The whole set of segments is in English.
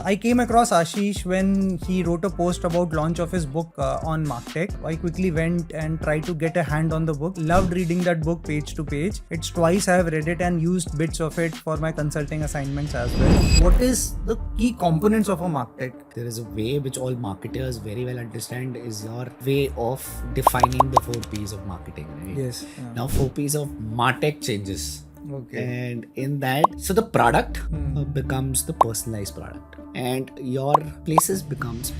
I came across Ashish when he wrote a post about launch of his book on Martech. I quickly went and tried to get a hand on the book. Loved reading that book page to page. It's twice I have read it and used bits of it for my consulting assignments as well. What is the key components of a Martech? There is a way which all marketers very well understand is your way of defining the 4 P's of marketing. Right? Yes. Now 4 P's of Martech changes. Okay. And in that, so the product becomes the personalized product and your places becomes.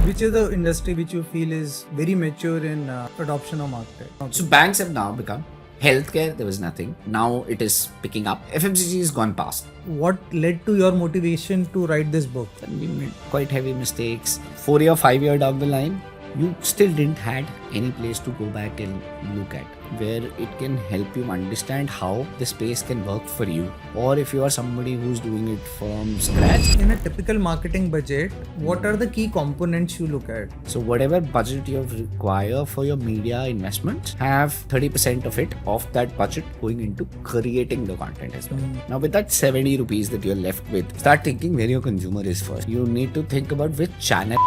Which is the industry which you feel is very mature in adoption of Martech? Okay. So banks have now become. Healthcare, there was nothing. Now it is picking up. FMCG has gone past. What led to your motivation to write this book? And we made quite heavy mistakes. 4 year, 5 year down the line, you still didn't had any place to go back and look at where it can help you understand how the space can work for you, or if you are somebody who's doing it from scratch. In a typical marketing budget, what are the key components you look at? So whatever budget you require for your media investments, have 30% of it of that budget going into creating the content as well. Now with that 70 rupees that you're left with, start thinking where your consumer is first. You need to think about which channel.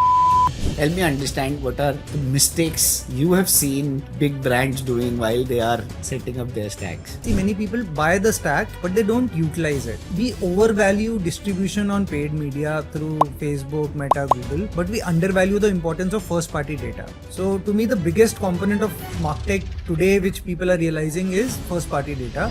Help me understand what are the mistakes you have seen big brands doing while they are setting up their stacks. See, many people buy the stack, but they don't utilize it. We overvalue distribution on paid media through Facebook, Meta, Google, but we undervalue the importance of first-party data. So to me, the biggest component of Martech today, which people are realizing, is first-party data.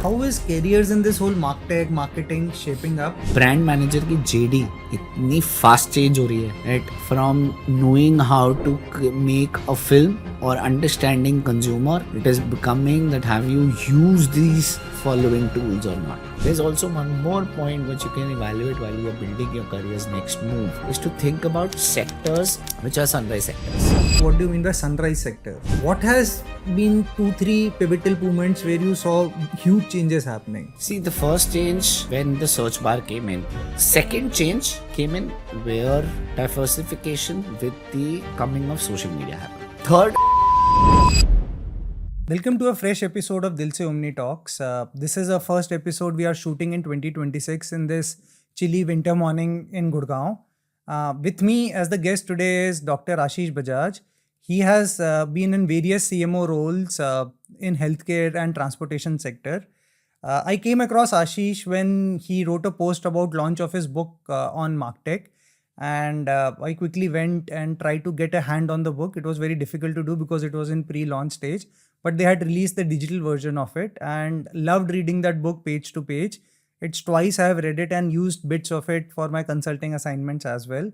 How is careers in this whole Martech marketing shaping up? Brand manager की JD इतनी fast change हो रही है, right? From knowing how to make a film or understanding consumer, it is becoming that have you used these following tools or not. There's also one more point which you can evaluate while you are building your career's next move, is to think about sectors which are sunrise sectors. What do you mean by sunrise sector? What has been 2-3 pivotal moments where you saw huge changes happening? See, the first change when the search bar came in. Second change came in where diversification with the coming of social media happened. Third, welcome to a fresh episode of Dilse Omni Talks. This is our first episode we are shooting in 2026 in this chilly winter morning in Gurgaon. With me as the guest today is Dr. Ashish Bajaj. He has been in various CMO roles in healthcare and transportation sector. I came across Ashish when he wrote a post about launch of his book on Martech. And I quickly went and tried to get a hand on the book. It was very difficult to do because it was in pre-launch stage, but they had released the digital version of it and loved reading that book page to page. It's twice I have read it and used bits of it for my consulting assignments as well.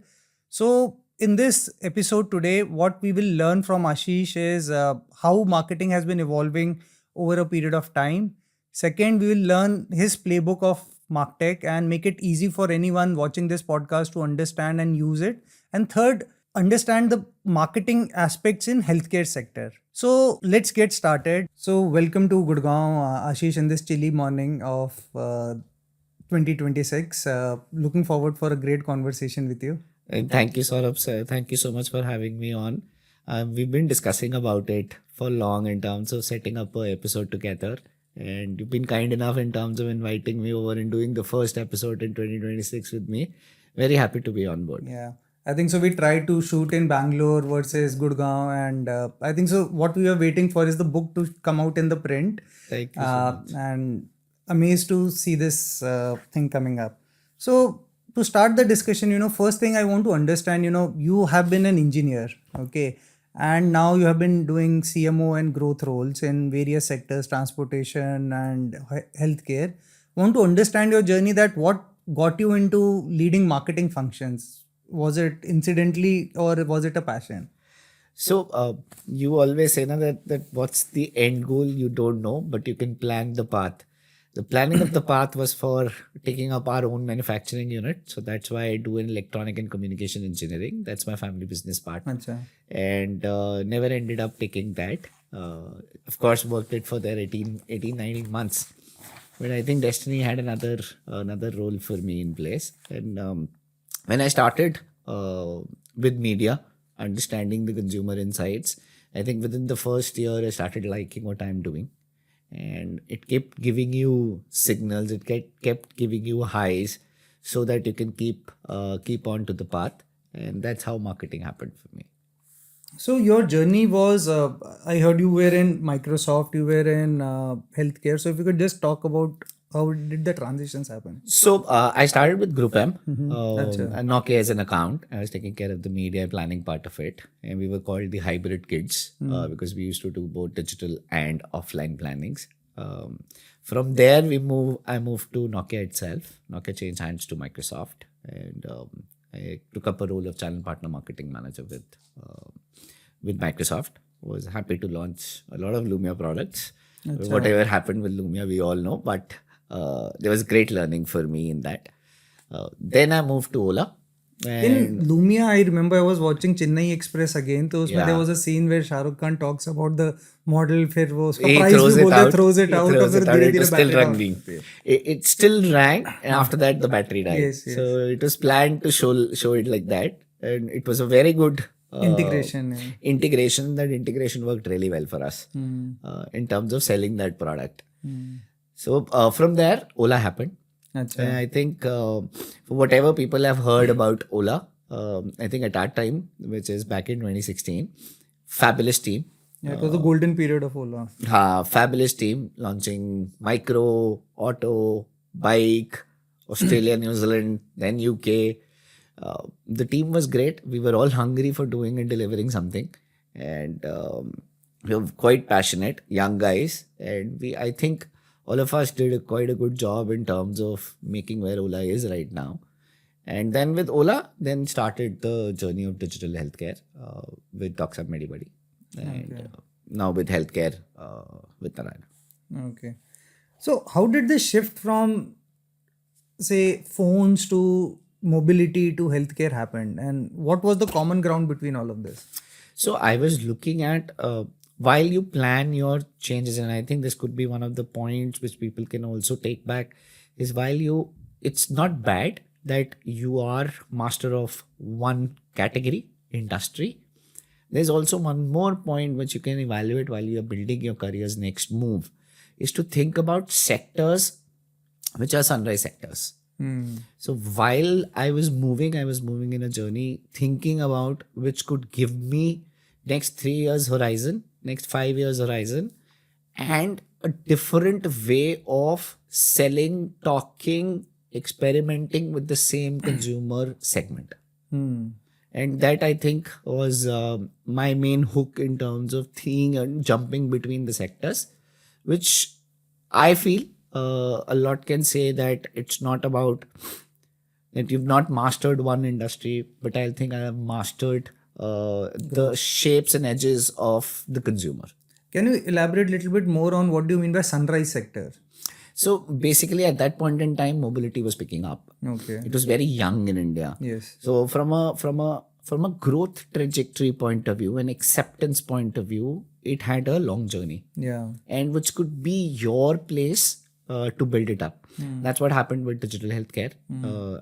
So in this episode today, what we will learn from Ashish is how marketing has been evolving over a period of time. Second, we will learn his playbook of Martech and make it easy for anyone watching this podcast to understand and use it. And third, understand the marketing aspects in healthcare sector. So let's get started. So welcome to Gurgaon, Ashish, in this chilly morning of 2026. Looking forward for a great conversation with you. thank you, Saurabh sir. Thank you so much for having me on. We've been discussing about it for long in terms of setting up an episode together. And you've been kind enough in terms of inviting me over and doing the first episode in 2026 with me. Very happy to be on board. Yeah, I think so. We tried to shoot in Bangalore versus Gurgaon, and I think so. What we are waiting for is the book to come out in the print. Thank you so much. And amazed to see this thing coming up. So to start the discussion, first thing I want to understand, you have been an engineer, okay? And now you have been doing CMO and growth roles in various sectors, transportation and healthcare. Want to understand your journey, that what got you into leading marketing functions? Was it incidentally or was it a passion? So you always say that what's the end goal you don't know, but you can plan the path. The planning of the path was for taking up our own manufacturing unit. So that's why I do in electronic and communication engineering. That's my family business part. Achha. And never ended up taking that. Of course, worked it for their 19 months. But I think destiny had another role for me in place. And when I started with media, understanding the consumer insights, I think within the first year, I started liking what I'm doing. And it kept giving you signals, it kept giving you highs. so that you can keep on to the path. And that's how marketing happened for me. So your journey was, I heard you were in Microsoft, you were in healthcare. So if you could just talk about how did the transitions happen? So I started with Group M, Acha. and Nokia as an account. I was taking care of the media planning part of it, and we were called the hybrid kids because we used to do both digital and offline plannings. From there, I moved to Nokia itself. Nokia changed hands to Microsoft, and I took up a role of channel partner marketing manager with Microsoft. Was happy to launch a lot of Lumia products. Acha. Whatever happened with Lumia, we all know, but there was great learning for me in that. Then I moved to Ola. In Lumia, I remember I was watching Chennai Express again. So उसमें there was a scene where Shah Rukh Khan talks about the model, फिर वो उसका He price throws भी it बोलता है, out. throws it He out, throws और फिर it out. धीरे It धीरे was still battery running. It still rang, and after that the battery died. Yes, yes. So it was planned to show it like that, and it was a very good integration. Yeah. integration. That integration worked really well for us in terms of selling that product. So from there, Ola happened. Acha. And I think whatever people have heard about Ola, I think at that time, which is back in 2016, fabulous team. Yeah, it was the golden period of Ola. Fabulous team launching micro, auto, bike, Australia, New Zealand, then UK. The team was great. We were all hungry for doing and delivering something, and we were quite passionate, young guys, and I think all of us did quite a good job in terms of making where Ola is right now. And then with Ola, then started the journey of digital healthcare with Docs Up Medibody, and now with healthcare with Narayana. Okay. So how did the shift from, say, phones to mobility to healthcare happen? And what was the common ground between all of this? So I was looking at while you plan your changes, and I think this could be one of the points which people can also take back, is it's not bad that you are master of one category, industry. There's also one more point which you can evaluate while you're building your career's next move, is to think about sectors which are sunrise sectors. So while I was moving in a journey thinking about which could give me next 3 years horizon, next 5 years horizon, and a different way of selling, talking, experimenting with the same consumer segment. And that I think was my main hook in terms of seeing and jumping between the sectors, which I feel a lot can say that it's not about that you've not mastered one industry, but I think I have mastered the shapes and edges of the consumer. Can you elaborate a little bit more on what do you mean by sunrise sector? So basically at that point in time, mobility was picking up. Okay. It was very young in India. Yes. So from a growth trajectory point of view and acceptance point of view, it had a long journey. Yeah. And which could be your place to build it up. That's what happened with digital healthcare.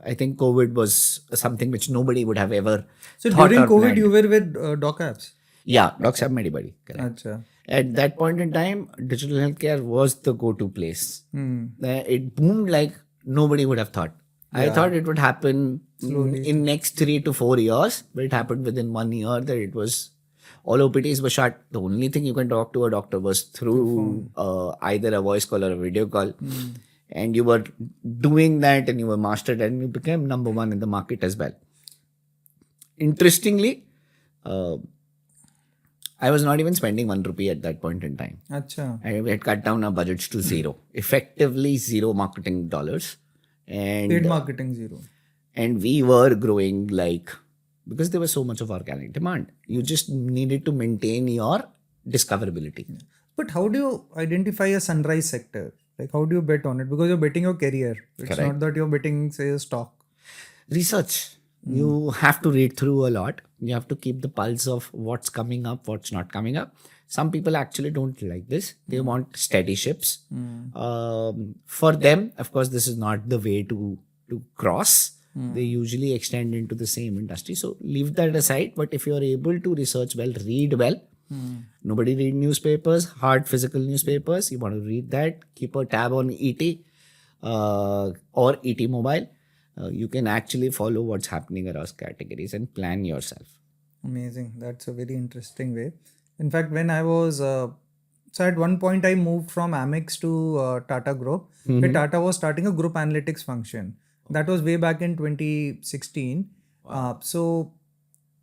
I think COVID was something which nobody would have ever So thought during or COVID, planned. you were with Doc Apps? Yeah, Docs Have Medibody. Correct. Acha. At that point in time, digital healthcare was the go-to place. It boomed like nobody would have thought. I thought it would happen in next 3 to 4 years, but it happened within 1 year that it was all OPTs were shut. The only thing you can talk to a doctor was through either a voice call or a video call. And you were doing that and you were mastered and you became number one in the market as well. Interestingly, I was not even spending 1 rupee at that point in time. Acha. I had cut down our budgets to zero, effectively zero marketing dollars. And Paid marketing zero. And we were growing because there was so much of organic demand. You just needed to maintain your discoverability. But how do you identify a sunrise sector? Like how do you bet on it? Because you're betting your career. It's Correct. not that you're betting, say, a stock. Research. You have to read through a lot. You have to keep the pulse of what's coming up, what's not coming up. Some people actually don't like this. They want steady ships. For them, of course, this is not the way to cross. They usually extend into the same industry. So leave that aside. But if you're able to research well, read well. Nobody read newspapers, hard physical newspapers. You want to read that. Keep a tab on ET or ET Mobile. you can actually follow what's happening across categories and plan yourself. Amazing. That's a very interesting way. In fact, when I was so at one point I moved from Amex to Tata Group, where Tata was starting a group analytics function. That was way back in 2016. So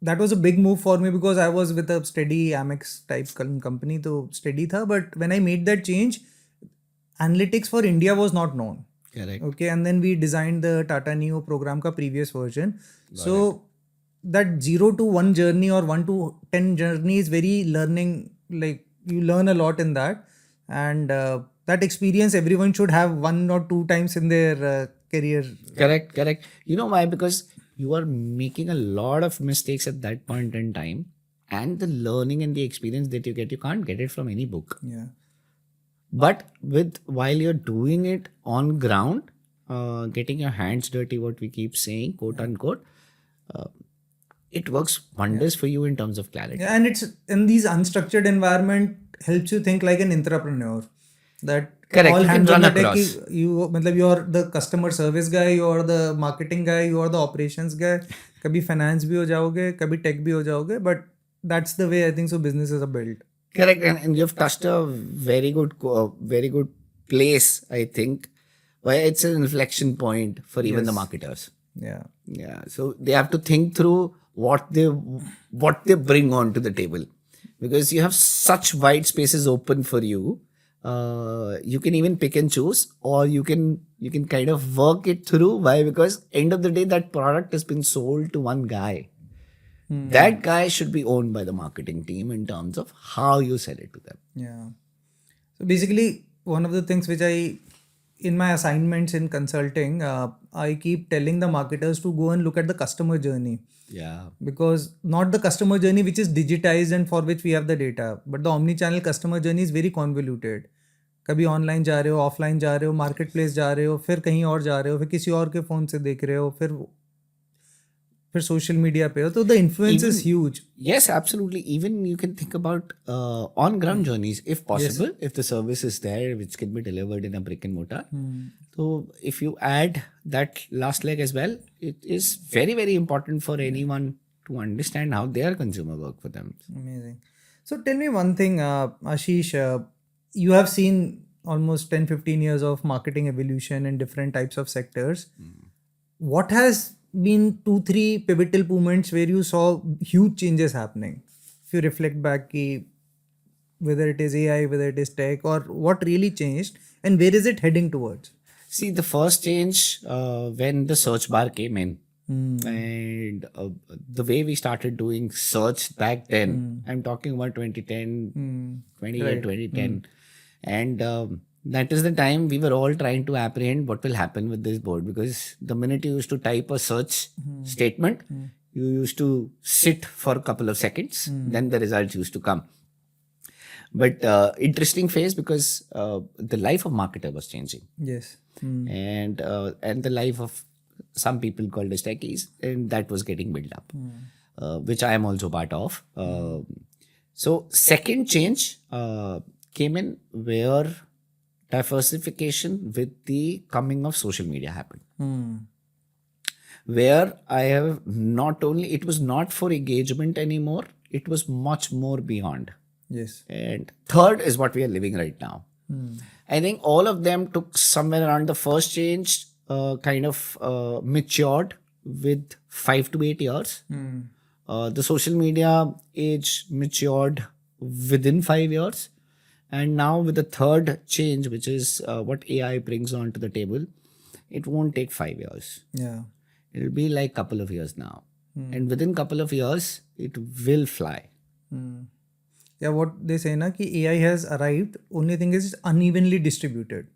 that was a big move for me because I was with a steady Amex type company, so steady tha. But when I made that change, analytics for India was not known. Correct. Okay, and then we designed the Tata Neo program ka previous version. So that 0 to 1 journey or 1 to 10 journey is very learning, like you learn a lot in that, and that experience everyone should have 1 or 2 times in their career. Correct. You know why? Because you are making a lot of mistakes at that point in time, and the learning and the experience that you get, you can't get it from any book. Yeah. But while you're doing it on ground, getting your hands dirty, what we keep saying, quote unquote, it works wonders for you in terms of clarity. Yeah, and it's in these unstructured environment helps you think like an entrepreneur. That Correct. all You can hands on run the deck. across. You're the customer service guy, you're the marketing guy, you're the operations guy. कभी finance भी हो जाओगे, कभी tech भी हो जाओगे. But that's the way I think so businesses are built. Correct, and you've touched a very good place, I think, where it's an inflection point for even the marketers. Yeah. So they have to think through what they bring onto the table, because you have such wide spaces open for you. You can even pick and choose, or you can kind of work it through. Why? Because end of the day, that product has been sold to one guy. That guy should be owned by the marketing team in terms of how you sell it to them. Yeah. So basically, one of the things which in my assignments in consulting, I keep telling the marketers to go and look at the customer journey. Yeah. Because not the customer journey which is digitized and for which we have the data, but the omni-channel customer journey is very convoluted. कभी online जा रहे हो, offline जा रहे हो, market place जा रहे हो, फिर कहीं और जा रहे हो, फिर किसी और के फ़ोन से देख रहे हो, फिर सोशल मीडिया पे हो, तो the influence is huge. Yes, absolutely. Even you can think about on-ground journeys, if possible, if the service is there, which can be delivered in a brick and mortar. So if you add that last leg as well, it is very, very important for anyone to understand how their consumer work for them. Amazing. So tell me one thing, Ashish, you have seen almost 10-15 years of marketing evolution in different types of sectors. What has been 2-3 pivotal moments where you saw huge changes happening? If you reflect back, whether it is AI, whether it is tech, or what really changed and where is it heading towards? See, the first change when the search bar came in, and the way we started doing search back then, I'm talking about 2010, 2010. And that is the time we were all trying to apprehend what will happen with this board, because the minute you used to type a search statement, you used to sit for a couple of seconds, then the results used to come. But interesting phase, because the life of marketer was changing. Yes. And the life of some people called as techies, and that was getting built up, which I am also part of. So second change came in where diversification with the coming of social media happened. Where I have not only, it was not for engagement anymore, it was much more beyond. Yes. And third is what we are living right now. I think all of them took somewhere around the first change, kind of matured with 5 to 8 years. The social media age matured within 5 years. And now with the third change, which is what AI brings onto the table, it won't take 5 years. Yeah. It'll be like a couple of years now. And within couple of years, it will fly. Yeah, what they say na ki AI has arrived, only thing is it's unevenly distributed.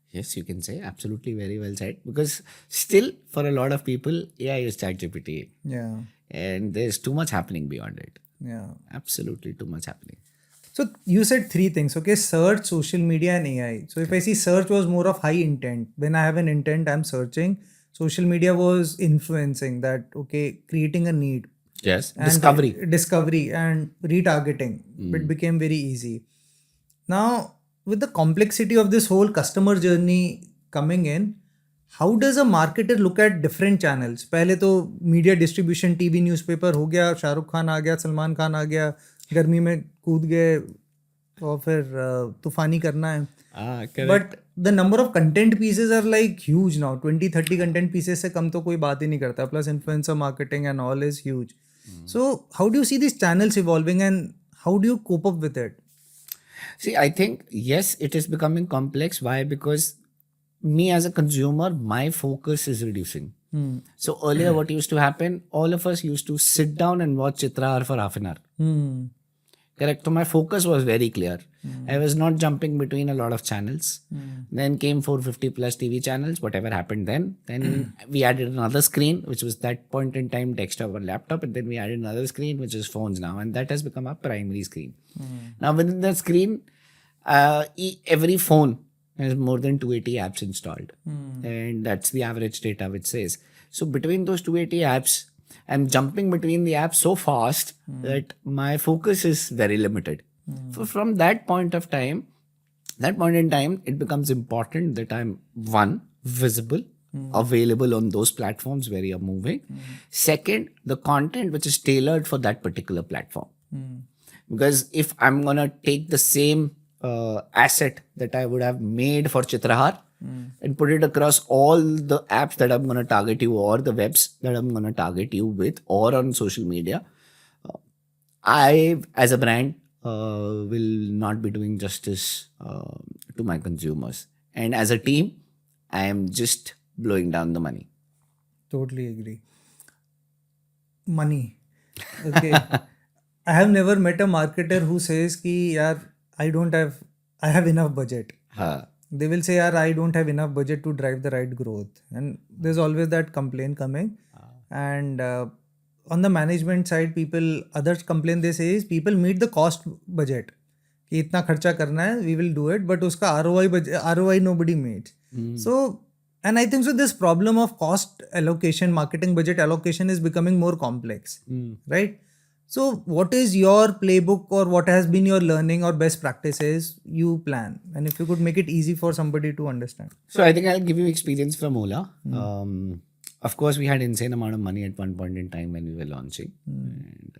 Yes, you can say. Absolutely, very well said. Because still, for a lot of people, AI is ChatGPT. Yeah. And there's too much happening beyond it. Yeah. Absolutely too much happening. So you said 3 things, okay? Search, social media, and AI. So if I see search was more of high intent. When I have an intent, I'm searching. Social media was influencing that, okay, creating a need. Yes. And Discovery and retargeting. It became very easy. Now, with the complexity of this whole customer journey coming in, how does a marketer look at different channels? पहले तो media distribution, TV newspaper हो गया, शाहरुख खान आ गया, सलमान खान आ गया, गर्मी में कूद गए और फिर तूफानी करना है. But the number of content pieces are like huge now. 20-30 content pieces से कम तो कोई बात ही नहीं करता. Plus influencer marketing and all is huge. So how do you see this channels evolving and how do you cope up with it? See, I think yes, it is becoming complex. Why? Because me as a consumer, my focus is reducing. So earlier, what used to happen? All of us used to sit down and watch Chitrahar for half an hour. Correct. So my focus was very clear. I was not jumping between a lot of channels. Then came 450 plus TV channels. Whatever happened then we added another screen, which was that point in time desktop or laptop, and then we added another screen, which is phones now, and that has become our primary screen. Now within that screen, every phone has more than 280 apps installed, and that's the average data which says. So between those 280 apps, I'm jumping between the apps so fast that my focus is very limited. So from that point in time, it becomes important that I'm one, visible, available on those platforms where you're moving. Second, the content which is tailored for that particular platform. Because if I'm going to take the same asset that I would have made for Chitrahar and put it across all the apps that I'm going to target you, or the webs that I'm going to target you with, or on social media, I as a brand will not be doing justice to my consumers. And as a team, I am just blowing down the money. Totally agree. Money. Okay. I have never met a marketer who says ki yaar, I have enough budget. They will say, yaar, I don't have enough budget to drive the right growth. And there's always that complaint coming. And on the management side, others complain, they say is people meet the cost budget. कि इतना खर्चा करना है, we will do it, but उसका ROI nobody meets. So, and I think so this problem of cost allocation, marketing budget allocation is becoming more complex, right? So what is your playbook, or what has been your learning or best practices you plan? And if you could make it easy for somebody to understand. So I think I'll give you experience from Ola. Of course, we had insane amount of money at one point in time when we were launching. And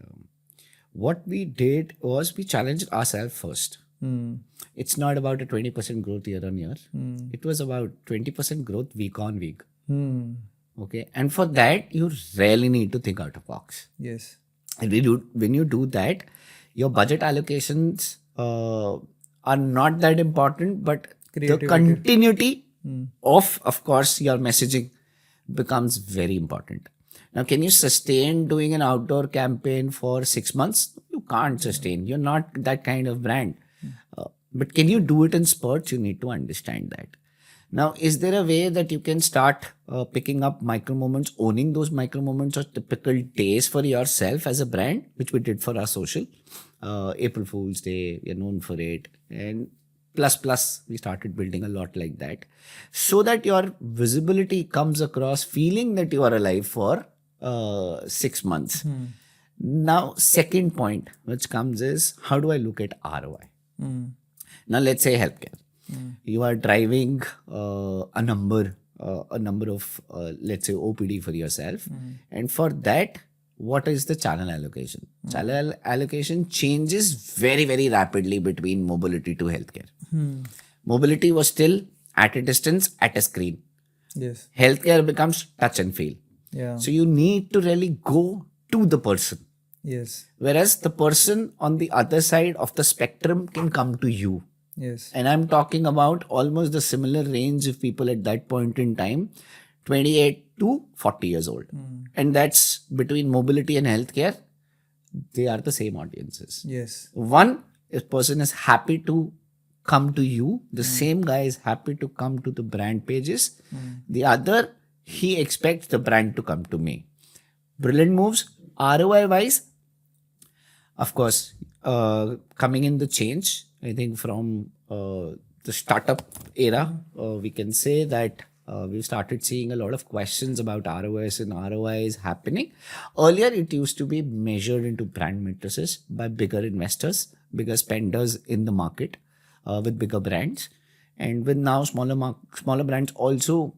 what we did was we challenged ourselves first. It's not about a 20% growth year on year. It was about 20% growth week on week. Okay. And for that, you really need to think out of the box. Yes. And when you do that, your budget allocations are not that important, but the continuity of course, your messaging becomes very important. Now, can you sustain doing an outdoor campaign for 6 months? You can't sustain. You're not that kind of brand. But can you do it in spurts? You need to understand that. Now, is there a way that you can start picking up micro moments, owning those micro moments or typical days for yourself as a brand, which we did for our social? April Fool's Day, we are known for it. And plus, we started building a lot like that. So that your visibility comes across feeling that you are alive for 6 months. Now, second point which comes is, how do I look at ROI? Now, let's say healthcare. You are driving a number of, let's say, OPD for yourself. And for that, what is the channel allocation? Channel allocation changes very, very rapidly between mobility to healthcare. Mobility was still at a distance, at a screen. Yes. Healthcare becomes touch and feel. Yeah. So you need to really go to the person. Yes. Whereas the person on the other side of the spectrum can come to you. Yes. And I'm talking about almost the similar range of people at that point in time, 28 to 40 years old. And that's between mobility and healthcare. They are the same audiences. Yes. One, if person is happy to come to you, the same guy is happy to come to the brand pages. The other, he expects the brand to come to me. Brilliant moves. ROI wise, of course, coming in the change, I think from the startup era, we can say that we started seeing a lot of questions about ROS and ROIs happening. Earlier, it used to be measured into brand matrices by bigger investors, bigger spenders in the market with bigger brands. And with now smaller brands also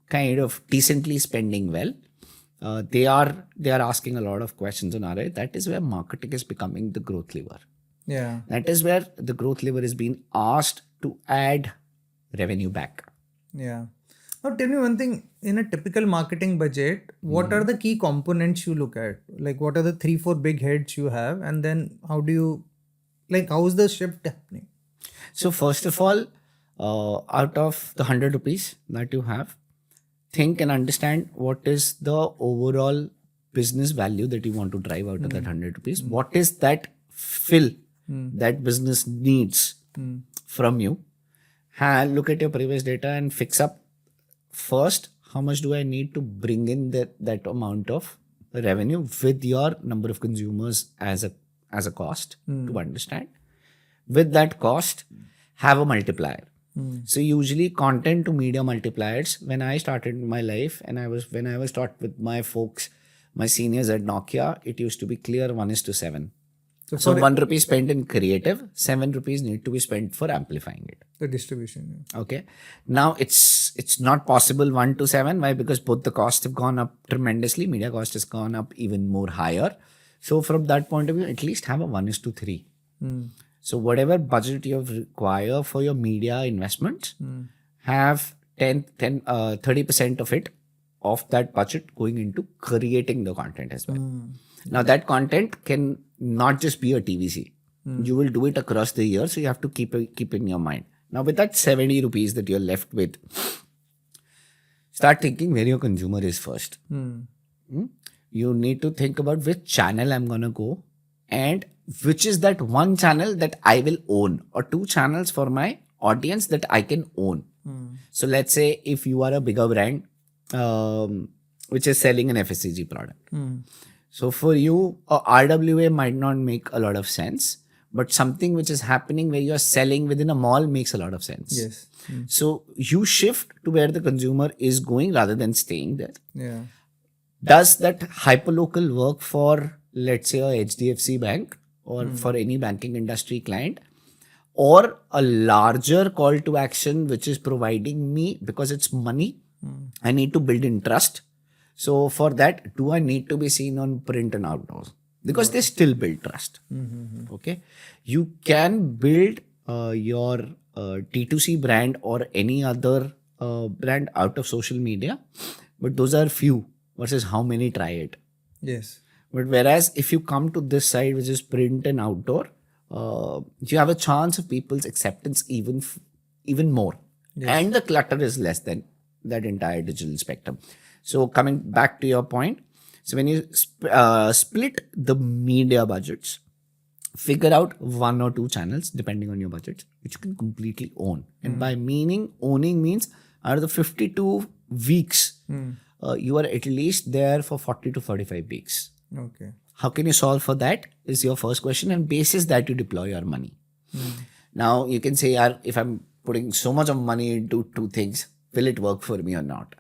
kind of decently spending well, they are asking a lot of questions on ROI. That is where marketing is becoming the growth lever. Yeah. That is where the growth lever is being asked to add revenue back. Yeah. Now tell me one thing, in a typical marketing budget, what are the key components you look at? Like what are the 3-4 big heads you have, and then how is the shift happening? So first of all, out of the 100 rupees that you have, think and understand what is the overall business value that you want to drive out of that 100 rupees. What is that fill that business needs from you? Look at your previous data and fix up first, how much do I need to bring in that amount of revenue with your number of consumers as a cost to understand. With that cost, have a multiplier. So usually content to media multipliers, when I started my life and when I was taught with my folks, my seniors at Nokia, it used to be clear 1:7. So 1 rupee spent in creative, 7 rupees need to be spent for amplifying it. The distribution. Yeah. Okay. Now it's not possible 1:7. Why? Because both the costs have gone up tremendously. Media cost has gone up even more higher. So from that point of view, at least have a 1:3. So whatever budget you require for your media investments, have 30% of it, of that budget going into creating the content as well. Now that content can not just be a TVC. You will do it across the year, so you have to keep in your mind. Now with that 70 rupees that you're left with, start thinking where your consumer is first. You need to think about which channel I'm going to go and which is that one channel that I will own, or 2 channels for my audience that I can own. So let's say if you are a bigger brand which is selling an FSCG product. So for you, a RWA might not make a lot of sense, but something which is happening where you're selling within a mall makes a lot of sense. Yes. So you shift to where the consumer is going rather than staying there. Yeah. Does that hyperlocal work for, let's say, a HDFC bank or for any banking industry client, or a larger call to action which is providing me, because it's money, I need to build in trust. So for that, do I need to be seen on print and outdoors? Because they still build trust. Okay. You can build your T2C brand or any other brand out of social media, but those are few versus how many try it. Yes. But whereas if you come to this side, which is print and outdoor, you have a chance of people's acceptance even more. Yes. And the clutter is less than that entire digital spectrum. So coming back to your point, so when you split the media budgets, figure out 1 or 2 channels depending on your budget, which you can completely own. And by owning means out of the 52 weeks, you are at least there for 40 to 45 weeks. Okay. How can you solve for that is your first question, and basis that you deploy your money. Now you can say, if I'm putting so much of money into 2 things, will it work for me or not?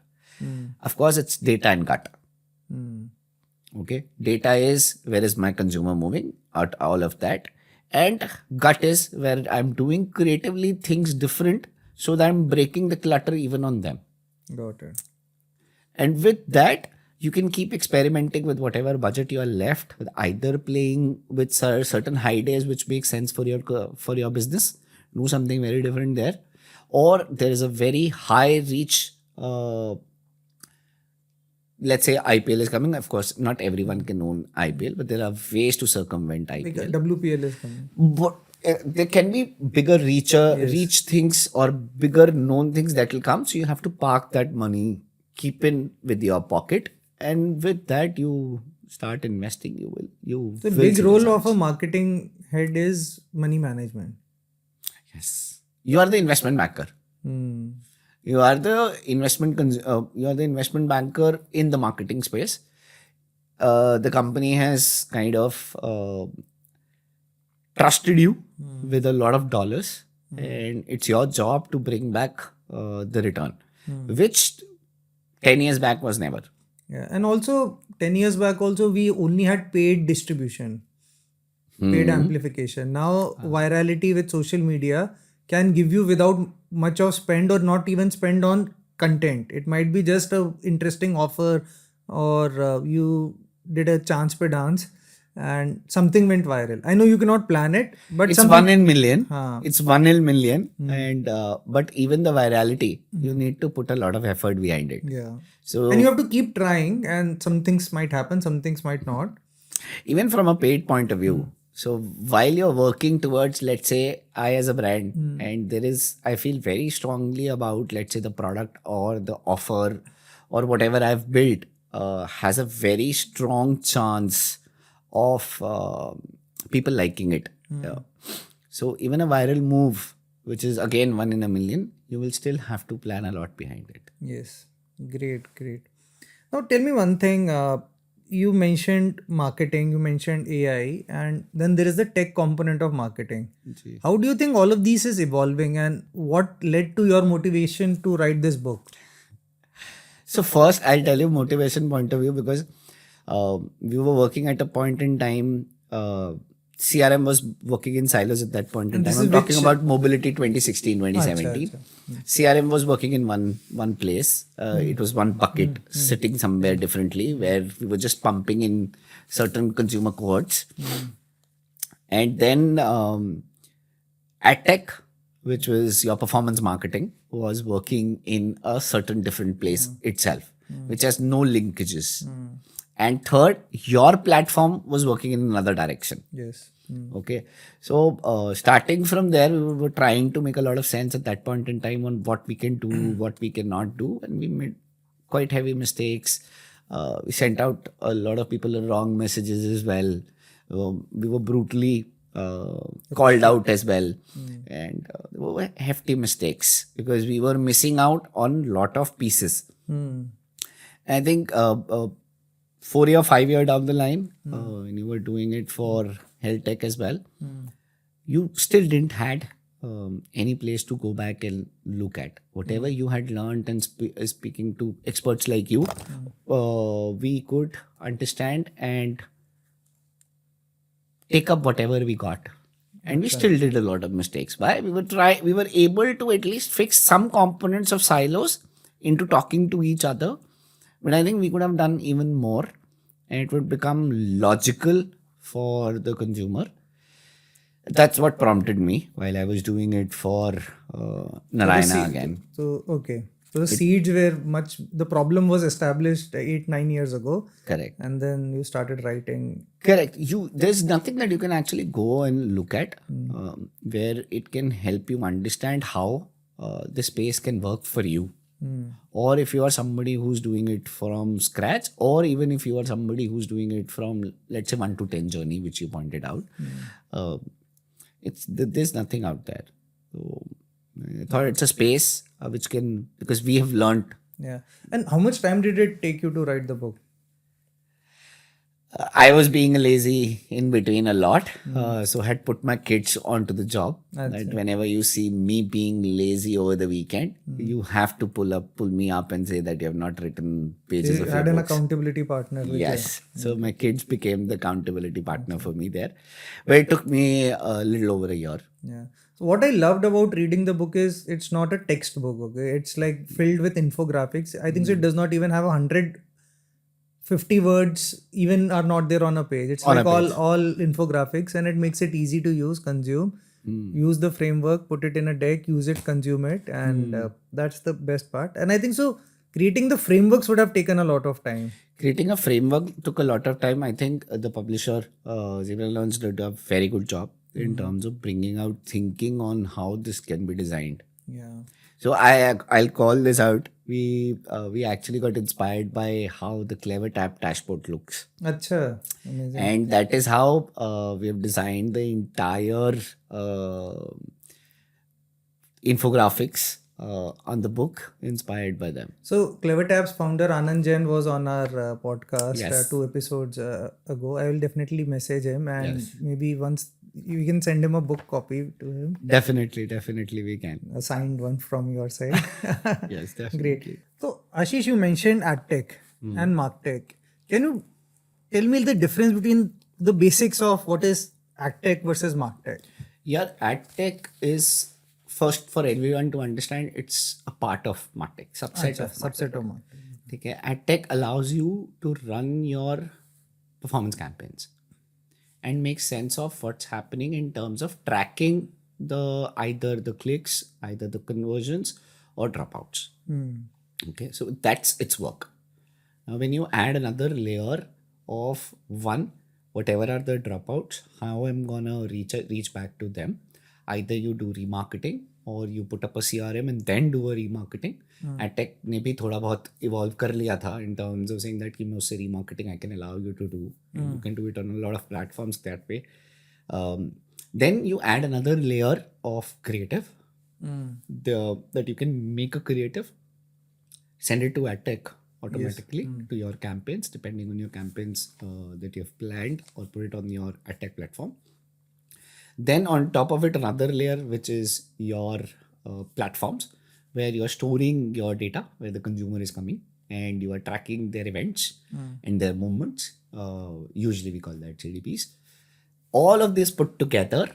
Of course, it's data and gut. Okay. Data is where is my consumer moving out, all of that. And gut is where I'm doing creatively things different so that I'm breaking the clutter even on them. Got it. And with that, you can keep experimenting with whatever budget you are left with, either playing with certain high days which make sense for your business, do something very different there, or there is a very high reach. Let's say IPL is coming. Of course, not everyone can own IPL, but there are ways to circumvent IPL. Like WPL is coming. But there can be bigger reach things or bigger known things that will come. So you have to park that money, keep in with your pocket, and with that you start investing. The big role of a marketing head is money management. Yes, you are the investment banker. You are the investment banker in the marketing space. The company has kind of trusted you with a lot of dollars, and it's your job to bring back the return, which 10 years back was never. Yeah, and also 10 years back also we only had paid distribution, paid amplification. Now virality with social media can give you without much of spend or not even spend on content. It might be just a interesting offer, or you did a chance pe dance and something went viral. I know you cannot plan it, but It's one in million. Haan. It's 1 in million. And but even the virality, you need to put a lot of effort behind it. Yeah. So And you have to keep trying, and some things might happen, some things might not. even from a paid point of view, so while you're working towards, let's say, I as a brand, and I feel very strongly about, let's say, the product or the offer or whatever I've built has a very strong chance of people liking it. Yeah. So even a viral move, which is again 1 in a million, you will still have to plan a lot behind it. Yes. Great. Now tell me one thing. You mentioned marketing, you mentioned AI, and then there is the tech component of marketing. Ji. How do you think all of these is evolving, and what led to your motivation to write this book? So first, I'll tell you motivation point of view, because we were working at a point in time. CRM was working in silos at that point in And time. this I'm is talking which- about mobility 2016, 2017. Acha. CRM was working in one place. It was one bucket sitting somewhere differently, where we were just pumping in certain consumer cohorts. And then Adtech, which was your performance marketing, was working in a certain different place itself, which has no linkages. And third, your platform was working in another direction. Yes. Okay. So starting from there, we were trying to make a lot of sense at that point in time on what we can do, what we cannot do. And we made quite heavy mistakes. We sent out a lot of people the wrong messages as well. We were brutally called out as well. And there were hefty mistakes because we were missing out on a lot of pieces. I think 4 or 5 years down the line, when you were doing it for health tech as well, you still didn't had any place to go back and look at. Whatever you had learned and speaking to experts like you, we could understand and take up whatever we got. And we still did a lot of mistakes. Why? We were able to at least fix some components of silos into talking to each other. But I think we could have done even more, and it would become logical for the consumer. That's what prompted me while I was doing it for Narayana again. So, okay. So the seeds were the problem was established 8-9 years ago. Correct. And then you started writing. Correct. There's nothing that you can actually go and look at where it can help you understand how the space can work for you. Or if you are somebody who's doing it from scratch, or even if you are somebody who's doing it from, let's say, 1 to 10 journey, which you pointed out, there's nothing out there. So I thought it's a space which can, because we have learned. Yeah. And how much time did it take you to write the book? I was being lazy in between a lot. So I had put my kids onto the job. That whenever you see me being lazy over the weekend, you have to pull me up and say that you have not written pages You of had your an books. accountability partner. Yes. So my kids became the accountability partner for me there. But it took me a little over a year. Yeah. So what I loved about reading the book is it's not a textbook. Okay, it's like filled with infographics. I think so it does not even have 150 words even are not there on a page. It's On a like page. all infographics, and it makes it easy to use, consume, use the framework, put it in a deck, use it, consume it, and that's the best part. And I think so creating the frameworks would have taken a lot of time. Creating a framework took a lot of time. I think the publisher, Zebralearn, did a very good job in terms of bringing out thinking on how this can be designed. Yeah. So I'll call this out. We actually got inspired by how the Clever Tap dashboard looks. Acha. Amazing. And that is how we have designed the entire infographics on the book, inspired by them. So Clever Tabs founder Anand Jain was on our podcast Yes. 2 episodes ago. I will definitely message him, and Yes. maybe once you can send him a book copy to him, Definitely we can. a signed one from your side. Yes, definitely. Great. So Ashish, you mentioned Adtech and Martech. Can you tell me the difference between the basics of what is Adtech versus Martech? Yeah, Adtech is first for everyone to understand, it's a part of Martech, subset अच्छा, of subset Martech. of market. ठीक है. Adtech allows you to run your performance campaigns and make sense of what's happening in terms of tracking either the clicks, either the conversions or dropouts. Okay, so that's its work. Now, when you add another layer of whatever are the dropouts, how I'm gonna reach back to them. Either you do remarketing or you put up a CRM and then do a remarketing. Adtech ने भी थोड़ा बहुत evolve कर लिया था in terms of saying that कि मैं उससे remarketing I can allow you to do. And you can do it on a lot of platforms that way. Then you add another layer of creative. That you can make a creative, send it to Adtech automatically to your campaigns, depending on your campaigns that you have planned, or put it on your Adtech platform. Then on top of it, another layer, which is your platforms, where you are storing your data, where the consumer is coming, and you are tracking their events and their movements. Usually we call that CDPs. All of this put together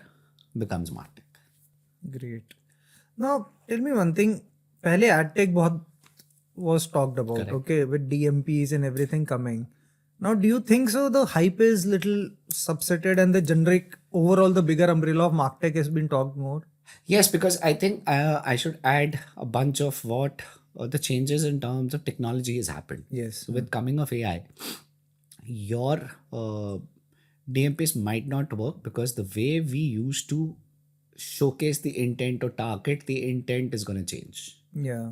becomes Martech. Great. Now, tell me one thing. पहले Adtech बहुत was talked about, Correct. okay, with DMPs and everything coming. Now, do you think so? The hype is little subsetted, and the generic overall, the bigger umbrella of Martech has been talked more. Yes, because I think I should add a bunch of what the changes in terms of technology has happened. Yes. So with coming of AI, your DMPs might not work because the way we used to showcase the intent or target the intent is going to change. Yeah.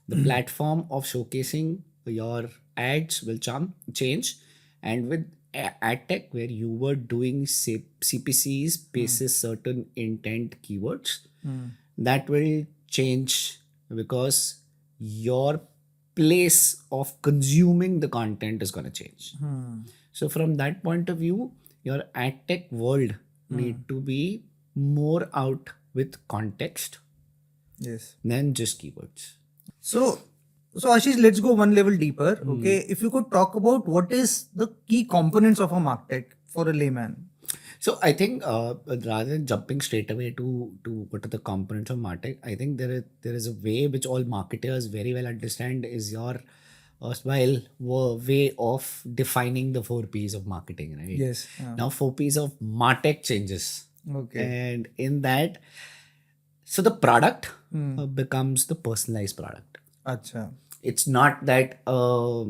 The platform of showcasing your ads will change, and with Adtech, where you were doing CPCs basis certain intent keywords, that will change because your place of consuming the content is going to change. So from that point of view, your Adtech world need to be more out with context Yes. than just keywords. So Ashish, let's go one level deeper. Okay, if you could talk about what is the key components of a Martech for a layman. So I think rather than jumping straight away to what are the components of Martech, I think there is a way which all marketers very well understand is your way of defining the 4 P's of marketing, right? Yes. Now 4 P's of Martech changes. Okay. And in that, so the product becomes the personalized product. Acha. It's not that a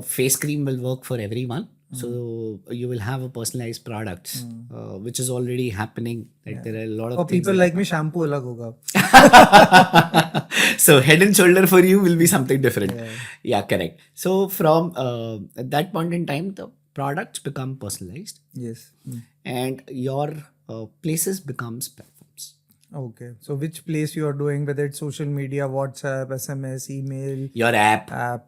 face cream will work for everyone. So you will have a personalized products, which is already happening. Like there are a lot of For things people like me, shampoo alag hoga. So head and shoulder for you will be something different. Yeah, correct. So from at that point in time, the products become personalized. Yes. And your places becomes platforms. Okay. So which place you are doing, whether it's social media, WhatsApp, SMS, email, Your app, app.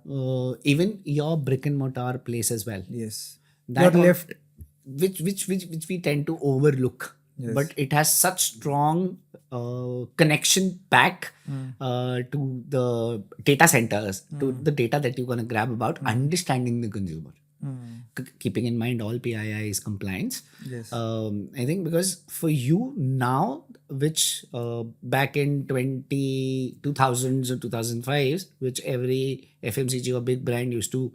even your brick and mortar place as well. Yes. That Your left. which we tend to overlook. Yes. But it has such strong connection back to the data centers, to the data that you're going to grab about understanding the consumer. Keeping in mind all PII's compliance. Yes. I think because for you now, which back in 2000s or 2005s, which every FMCG or big brand used to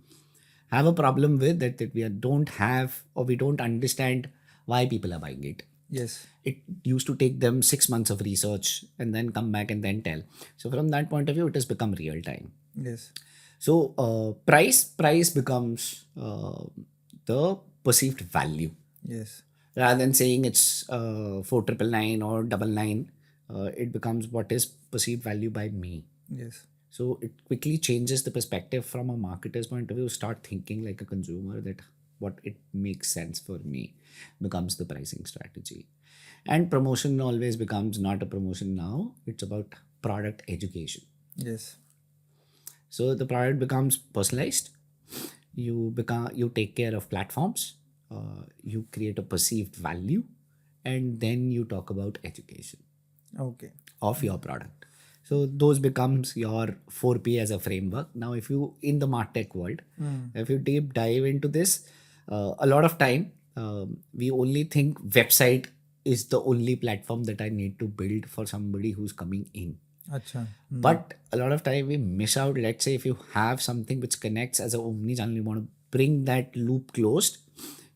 have a problem with, that we don't have or we don't understand why people are buying it. Yes. It used to take them 6 months of research and then come back and then tell. So from that point of view, it has become real time. Yes. So price becomes the perceived value. Yes. Rather than saying it's 4,999 or 99, it becomes what is perceived value by me. Yes. So it quickly changes the perspective from a marketer's point of view. Start thinking like a consumer, that what it makes sense for me becomes the pricing strategy. And promotion always becomes not a promotion now. It's about product education. Yes. So the product becomes personalized. You take care of platforms. You create a perceived value, and then you talk about education. Okay. Of your product. So those becomes your 4P as a framework. Now, if you in the Martech world, if you deep dive into this, a lot of time we only think website is the only platform that I need to build for somebody who's coming in. Acha. But a lot of time we miss out. Let's say if you have something which connects as a omni-channel, you want to bring that loop closed.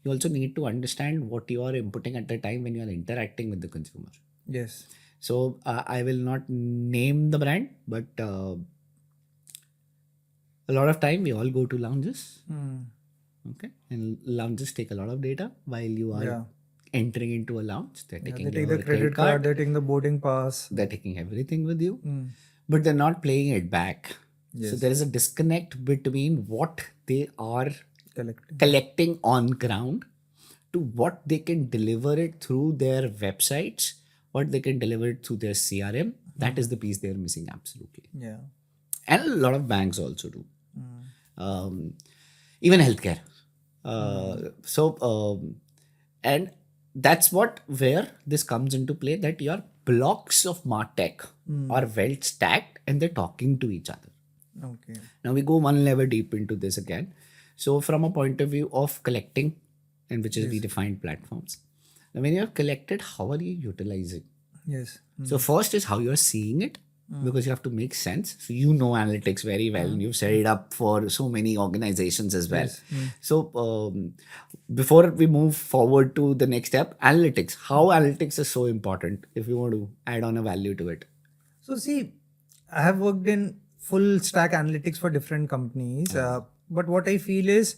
You also need to understand what you are inputting at the time when you are interacting with the consumer. Yes. So I will not name the brand, but a lot of time we all go to lounges. Okay, and lounges take a lot of data while you are entering into a lounge. They're taking They take your the credit card, they're taking the boarding pass. They're taking everything with you, but they're not playing it back. So there is a disconnect between what they are collecting on ground to what they can deliver it through their websites, what they can deliver it through their CRM. That is the piece they're missing, absolutely. Yeah. And a lot of banks also do. Even healthcare. And that's where this comes into play, that your blocks of Martech are well stacked and they're talking to each other. Okay. Now we go one level deep into this again. So from a point of view of collecting, and which is redefined platforms. Now when you have collected, how are you utilizing? Yes. So first is how you're seeing it, because you have to make sense. So you know analytics very well, and you've set it up for so many organizations as well. So before we move forward to the next step, analytics. How analytics is so important if you want to add on a value to it. So see, I have worked in full stack analytics for different companies, but what I feel is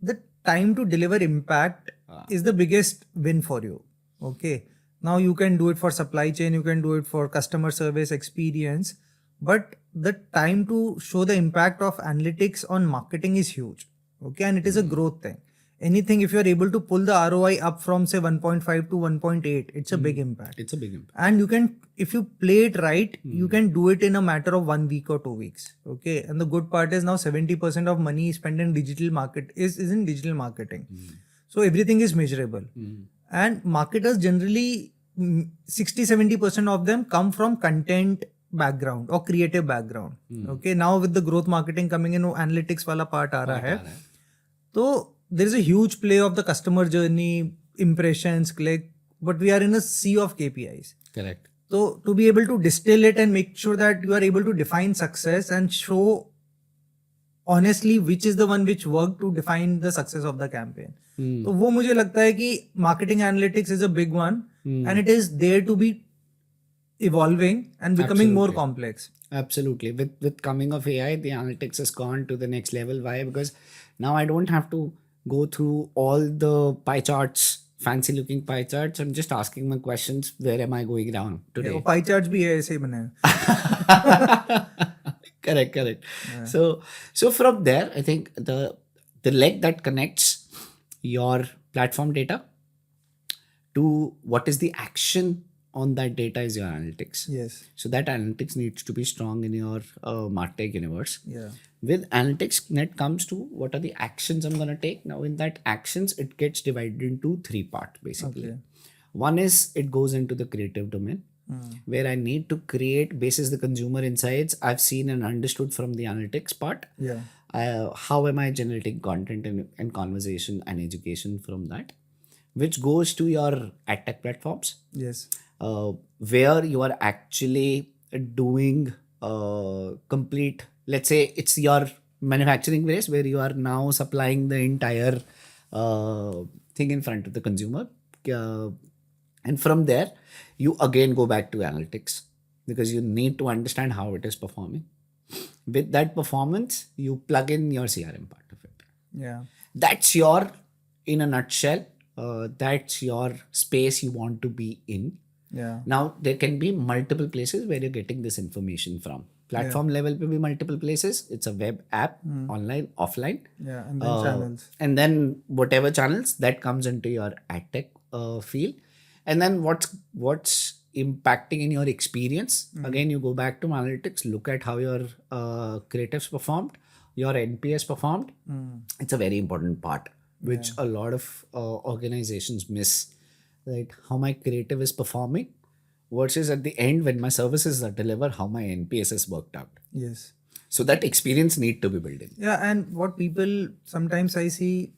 the time to deliver impact is the biggest win for you. Okay. Now you can do it for supply chain, you can do it for customer service experience, but the time to show the impact of analytics on marketing is huge. Okay. And it is a growth thing. Anything, if you're able to pull the ROI up from say 1.5 to 1.8, it's a big impact. It's a big impact. And you can, if you play it right, you can do it in a matter of 1 week or 2 weeks. Okay. And the good part is now 70% of money spent in digital market is in digital marketing. So everything is measurable. And marketers generally, 60-70% of them come from content background or creative background. Okay. Now with the growth marketing coming in, analytics wala part aa raha hai. So there is a huge play of the customer journey, impressions, click, but we are in a sea of KPIs. Correct. So to be able to distill it and make sure that you are able to define success and show honestly which is the one which worked to define the success of the campaign. तो वो मुझे लगता है कि marketing analytics is a big one and it is there to be evolving and becoming more complex. Absolutely. With coming of AI, the analytics has gone to the next level. Why? Because now I don't have to go through all the pie charts, fancy looking pie charts. I'm just asking my questions. Where am I going down today? Pie charts भी है ऐसे ही बने हैं. Correct. Yeah. So from there, I think the leg that connects your platform data to what is the action on that data is your analytics. Yes. So that analytics needs to be strong in your Martech universe. Yeah. With analytics, net comes to what are the actions I'm going to take. Now in that actions, it gets divided into 3 parts basically. Okay. One is it goes into the creative domain, where I need to create basis the consumer insights I've seen and understood from the analytics part. Yeah. How am I generating content and conversation and education from that, which goes to your Adtech platforms. Yes. Where you are actually doing complete, let's say it's your manufacturing base where you are now supplying the entire thing in front of the consumer. And from there, you again go back to analytics because you need to understand how it is performing. With that performance, you plug in your CRM part of it. Yeah. That's your, in a nutshell, that's your space you want to be in. Yeah. Now, there can be multiple places where you're getting this information from. Platform level will be multiple places. It's a web app, online, offline. Yeah, and then channels. And then whatever channels that comes into your Adtech field. And then what's impacting in your experience. Again, you go back to analytics, look at how your creatives performed, your NPS performed. It's a very important part, which a lot of organizations miss. Right? How my creative is performing versus at the end when my services are delivered, how my NPS is worked out. Yes. So that experience need to be built in. Yeah, and what people sometimes I see,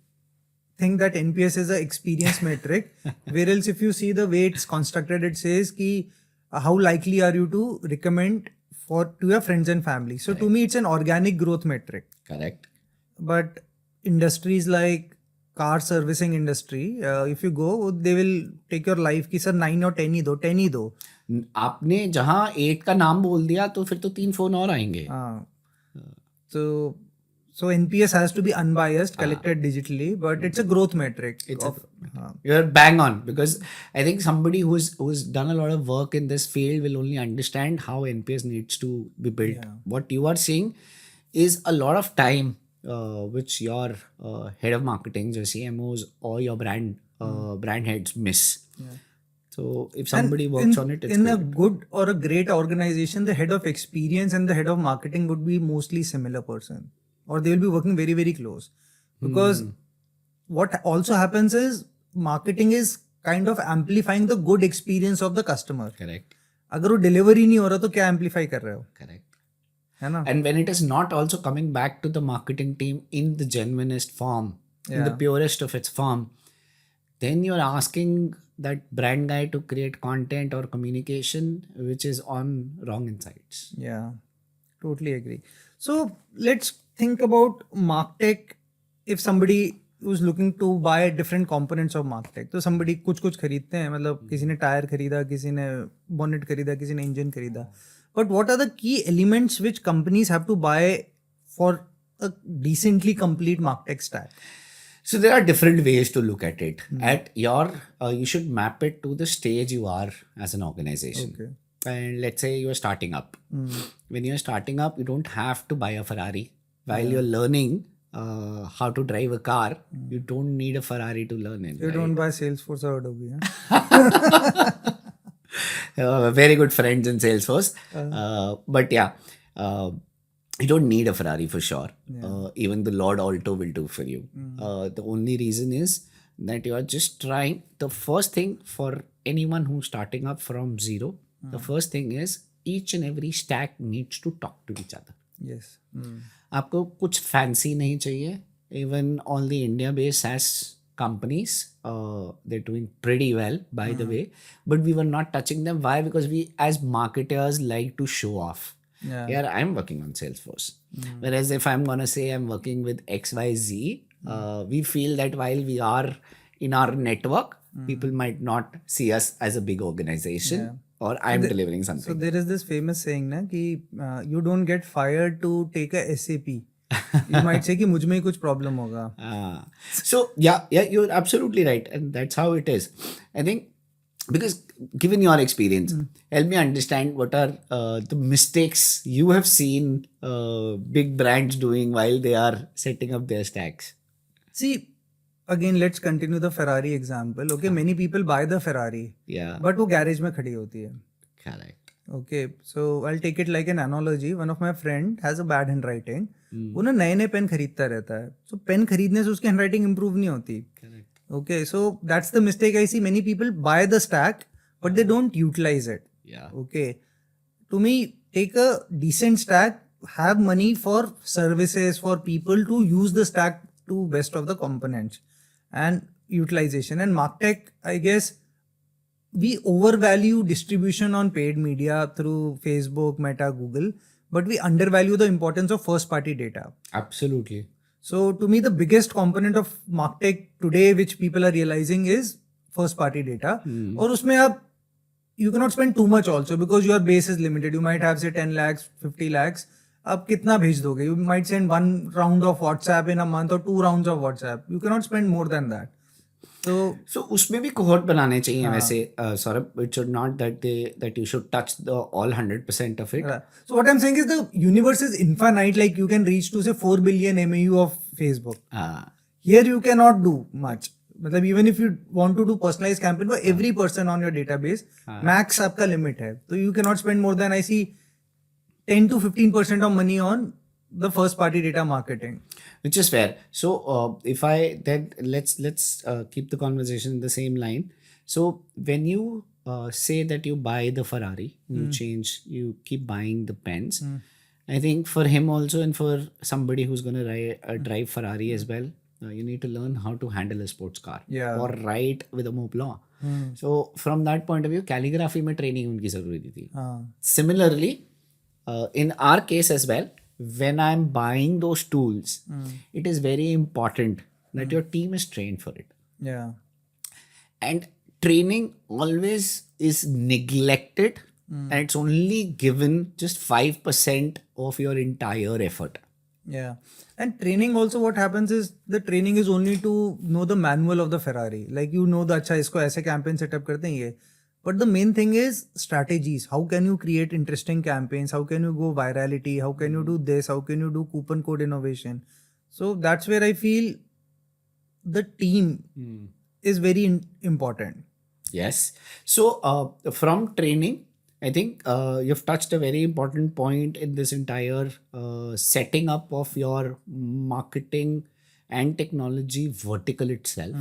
think that NPS is a experience metric, whereas if you see the way it's constructed, it says ki how likely are you to recommend to your friends and family. So to me, it's an organic growth metric. Correct. But industries like car servicing industry, if you go, they will take your life ki sir 9 or 10 ही दो. आपने जहाँ 8 का नाम बोल दिया तो फिर तो 3 फोन और आएंगे. So NPS has to be unbiased, collected digitally, but it's a growth metric. You're bang on, because I think somebody who's done a lot of work in this field will only understand how NPS needs to be built. Yeah. What you are seeing is a lot of time which your head of marketing, your CMOs or your brand heads miss. Yeah. So if somebody works on it, it's in a good or a great organization, the head of experience and the head of marketing would be mostly similar person, or they will be working very, very close. Because what also happens is marketing is kind of amplifying the good experience of the customer. Correct. अगर वो delivery नहीं हो रहा तो क्या amplify कर रहे हो? Correct. है ना? And when it is not also coming back to the marketing team in the genuinest form, in the purest of its form, then you're asking that brand guy to create content or communication which is on wrong insights. Yeah, totally agree. So let's think about Martech. If somebody who's looking to buy different components of Martech, तो somebody कुछ खरीदते हैं, मतलब किसी ने tyre खरीदा, किसी ने bonnet खरीदा, किसी ने engine खरीदा. But what are the key elements which companies have to buy for a decently complete Martech stack? So there are different ways to look at it. At your, you should map it to the stage you are as an organization. Okay. And let's say you are starting up. When you're starting up, you don't have to buy a Ferrari. While you're learning how to drive a car, you don't need a Ferrari to learn it. You don't buy Salesforce or Adobe. Huh? Very good friends in Salesforce. But yeah, you don't need a Ferrari for sure. Even the Lord Alto will do for you. The only reason is that you are just trying. The first thing for anyone who's starting up from zero, the first thing is each and every stack needs to talk to each other. Yes. आपको कुछ fancy नहीं चाहिए. Even all the India-based SaaS companies, they're doing pretty well, by the way. But we were not touching them. Why? Because we as marketers like to show off. Yeah, I'm working on Salesforce. Whereas if I'm going to say I'm working with XYZ, we feel that while we are in our network, people might not see us as a big organization or I'm delivering something. So there is this famous saying na कि you don't get fired to take a SAP. You might say कि मुझ में ही कुछ problem होगा. So yeah, you're absolutely right. And that's how it is. I think because given your experience, help me understand what are the mistakes you have seen big brands doing while they are setting up their stacks. See, again, let's continue the Ferrari example. Okay, many people buy the Ferrari. Yeah. But वो garage में खड़ी होती है. Correct. Okay, so I'll take it like an analogy. One of my friend has a bad handwriting. वो ना नए pen खरीदता रहता है. So पेन खरीदने से उसकी handwriting improve नहीं होती. Correct. Okay, so that's the mistake I see. Many people buy the stack, but they don't utilize it. Yeah. Okay. To me, take a decent stack, have money for services, for people to use the stack to best of the components and utilization. And Martech, I guess, we overvalue distribution on paid media through Facebook, Meta, Google, but we undervalue the importance of first party data. Absolutely. So to me, the biggest component of Martech today, which people are realizing, is first party data. और उसमें आप you cannot spend too much also because your base is limited. You might have say 10 lakhs, 50 lakhs. आप कितना भेज दोगे? You might send one round of WhatsApp in a month or 2 rounds of WhatsApp. You cannot spend more than that. So उसमें भी cohort बनाने चाहिए वैसे Saurabh. It should not that you should touch the all 100% of it. So what I'm saying is the universe is infinite. Like you can reach to say 4 billion MAU of Facebook. Here you cannot do much. मतलब even if you want to do personalized campaign for every person on your database, max आपका limit है. So you cannot spend more than I see 10 to 15% of money on the first party data marketing, which is fair. So if I then let's keep the conversation in the same line. So when you say that you buy the Ferrari, you keep buying the pens. I think for him also and for somebody who's going to drive Ferrari as well, you need to learn how to handle a sports car Yeah. or write with a Moop law. So from that point of view, calligraphy में training उनकी जरूरी थी. Similarly, in our case as well, when I'm buying those tools, it is very important that your team is trained for it. Yeah. And training always is neglected, and it's only given just 5% of your entire effort. Yeah. And training also, what happens is the training is only to know the manual of the Ferrari. Like you know the अच्छा इसको ऐसे campaign setup करते हैं ये. But the main thing is strategies. How can you create interesting campaigns? How can you go virality? How can you do this? How can you do coupon code innovation? So that's where I feel the team is very important. Yes. So from training, I think you've touched a very important point in this entire setting up of your marketing and technology vertical itself.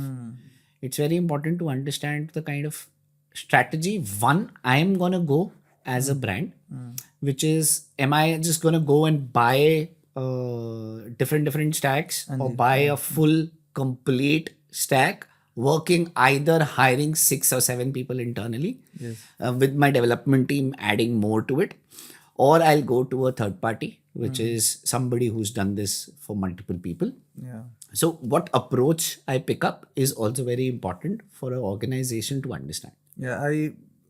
It's very important to understand the kind of strategy. One, I am going to go as a brand, which is, am I just going to go and buy different stacks or buy a full complete stack, working either hiring 6 or 7 people internally with my development team adding more to it, or I'll go to a third party, which is somebody who's done this for multiple people. Yeah. So what approach I pick up is also very important for an organization to understand. Yeah,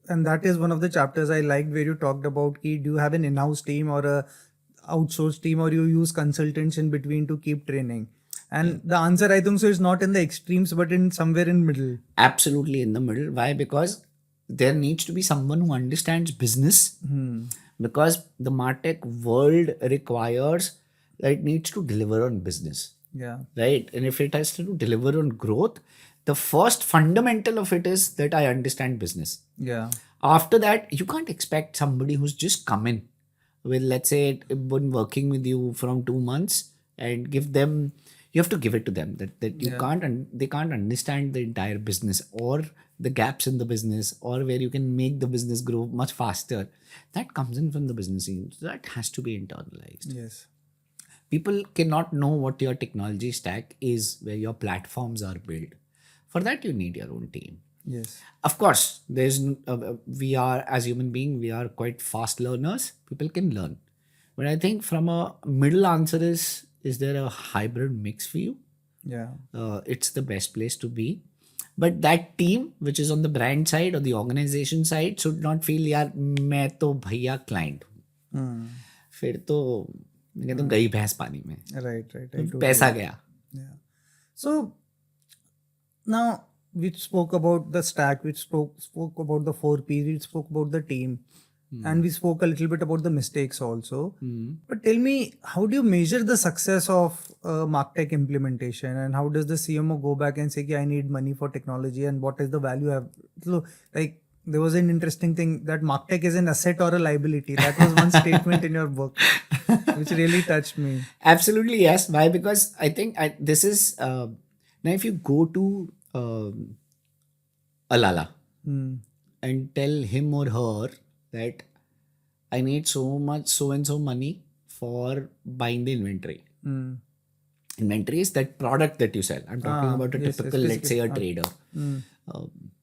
and that is one of the chapters I liked where you talked about do you have an in-house team or a outsourced team, or you use consultants in between to keep training? And the answer, I think so, is not in the extremes, but in somewhere in middle. Absolutely in the middle. Why? Because there needs to be someone who understands business. Because the Martech world requires that it needs to deliver on business. Yeah. Right. And if it has to deliver on growth, the first fundamental of it is that I understand business. Yeah. After that, you can't expect somebody who's just come in with, let's say, been working with you from 2 months and give them, you have to give it to them that you can't, and they can't understand the entire business or the gaps in the business or where you can make the business grow much faster. That comes in from the business team. So that has to be internalized. Yes. People cannot know what your technology stack is, where your platforms are built. For that, you need your own team. Yes. Of course, we are, as human beings, we are quite fast learners. People can learn. But I think from a middle answer is there a hybrid mix for you? Yeah. It's the best place to be. But that team, which is on the brand side or the organization side, should not feel, यार मैं तो भैया client हूँ. फिर तो कहते हैं गई भैंस पानी में. Right. पैसा गया. Yeah. So now we spoke about the stack, we spoke about the 4 P's, we spoke about the team, and we spoke a little bit about the mistakes also. But tell me, how do you measure the success of Martech implementation, and how does the CMO go back and say, I need money for technology, and what is the value I have? So, like, there was an interesting thing that Martech is an asset or a liability. That was one statement in your book, which really touched me. Absolutely, yes. Why? Because I think this is, now if you go to Alala and tell him or her that I need so and so money for buying the inventory. Inventory is that product that you sell. I'm talking about a typical, let's say, a trader.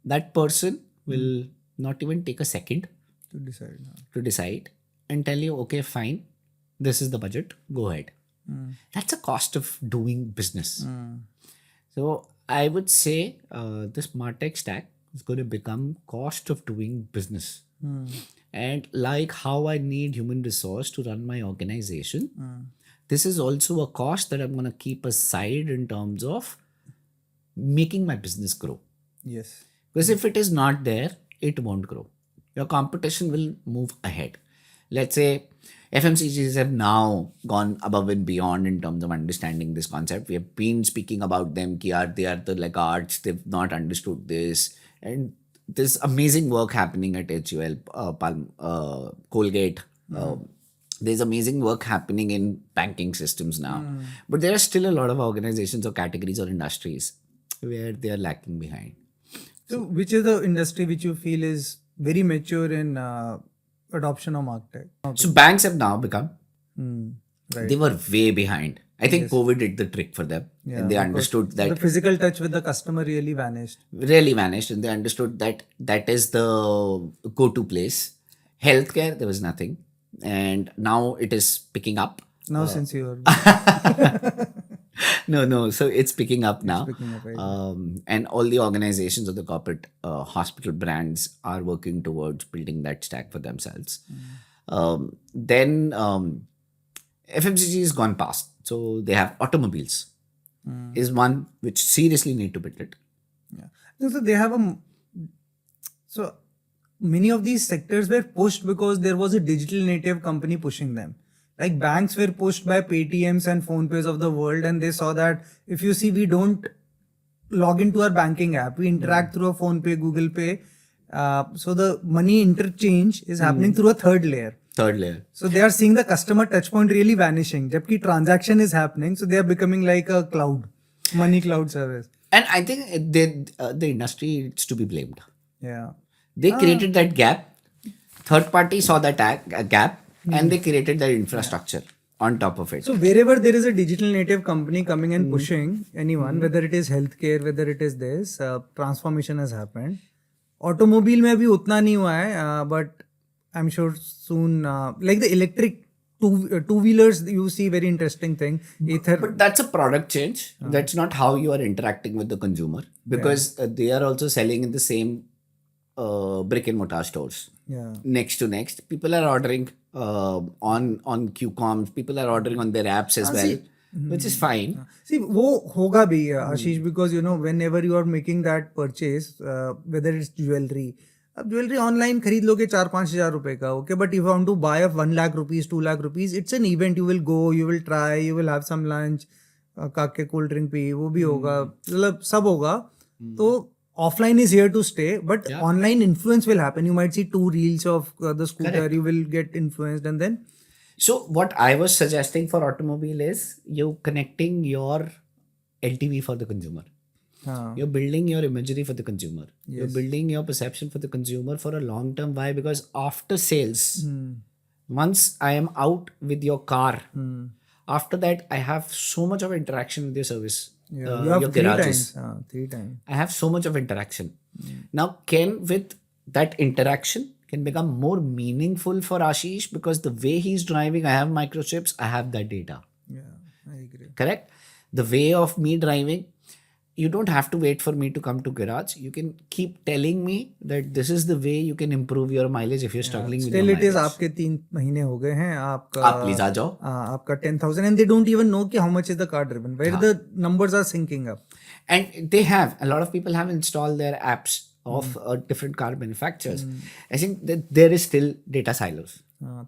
That person will not even take a second to decide and tell you, okay, fine, this is the budget, go ahead. That's a cost of doing business. So I would say this Martech stack is going to become cost of doing business. And like how I need human resource to run my organization, this is also a cost that I'm going to keep aside in terms of making my business grow. Yes. Because if it is not there, it won't grow. Your competition will move ahead. Let's say FMCGs have now gone above and beyond in terms of understanding this concept. We have been speaking about them. They are the laggards. They've not understood this. And there's amazing work happening at HUL, Colgate. There's amazing work happening in banking systems now. But there are still a lot of organizations or categories or industries where they are lacking behind. So which is the industry which you feel is very mature in adoption of Martech? So banks have now become, Right. they were way behind. I think COVID did the trick for them. Yeah, And they because understood the that physical touch with the customer really vanished. really vanished, and they understood that that is the go-to place. Healthcare, there was nothing. And now it is picking up. Now since you are No. So it's picking up now. picking up, right? And all the organizations of the corporate hospital brands are working towards building that stack for themselves. Then FMCG has gone past. So they have automobiles is one which seriously need to build it. Yeah. So they have so many of these sectors were pushed because there was a digital native company pushing them. Like banks were pushed by Paytms and PhonePes of the world, and they saw that if you see, we don't log into our banking app, we interact through a PhonePe, Google Pay. So the money interchange is happening through a third layer. So they are seeing the customer touchpoint really vanishing. Jabki transaction is happening, so they are becoming like a cloud, money cloud service. And I think the industry is to be blamed. Yeah. They created that gap. Third party saw that gap and they created that infrastructure on top of it. So wherever there is a digital native company coming and pushing anyone, whether it is healthcare, whether it is this, transformation has happened. Automobile में अभी उतना नहीं हुआ है, but I'm sure soon, like the electric two-wheelers, you see very interesting thing. But that's a product change. That's not how you are interacting with the consumer, because they are also selling in the same brick and mortar stores. Yeah. Next to next, people are ordering on QComs. People are ordering on their apps as well, which is fine. See, वो होगा भी Ashish, because whenever you are making that purchase, whether it's jewelry, अब jewellery online खरीद लोगे 4-5 हजार रुपए का, okay, but if want to buy 1 lakh rupees 2 lakh rupees, it's an event. You will go, you will try, you will have some lunch, काके cold drink पी, वो भी होगा, मतलब सब होगा. तो offline is here to stay, but online influence will happen. You might see 2 reels of the scooter. Correct. You will get influenced, and then. So what I was suggesting for automobile is you connecting your LTV for the consumer. You're building your imagery for the consumer. Yes. You're building your perception for the consumer for a long term. Why? Because after sales, once I am out with your car, after that I have so much of interaction with your service. You have your 3 garages. times. 3 times. I have so much of interaction. Now, with that interaction can become more meaningful for Ashish, because the way he's driving, I have microchips, I have that data. Yeah, I agree. Correct? The way of me driving, you don't have to wait for me to come to garage. You can keep telling me that this is the way you can improve your mileage if you're struggling with your mileage. Still it is आपके 3 महीने हो गए हैं, आपका आप please आ जाओ. आपका 10,000, and they don't even know कि how much is the car driven, where the numbers are syncing up. And they have, a lot of people have installed their apps of different car manufacturers. I think that there is still data silos.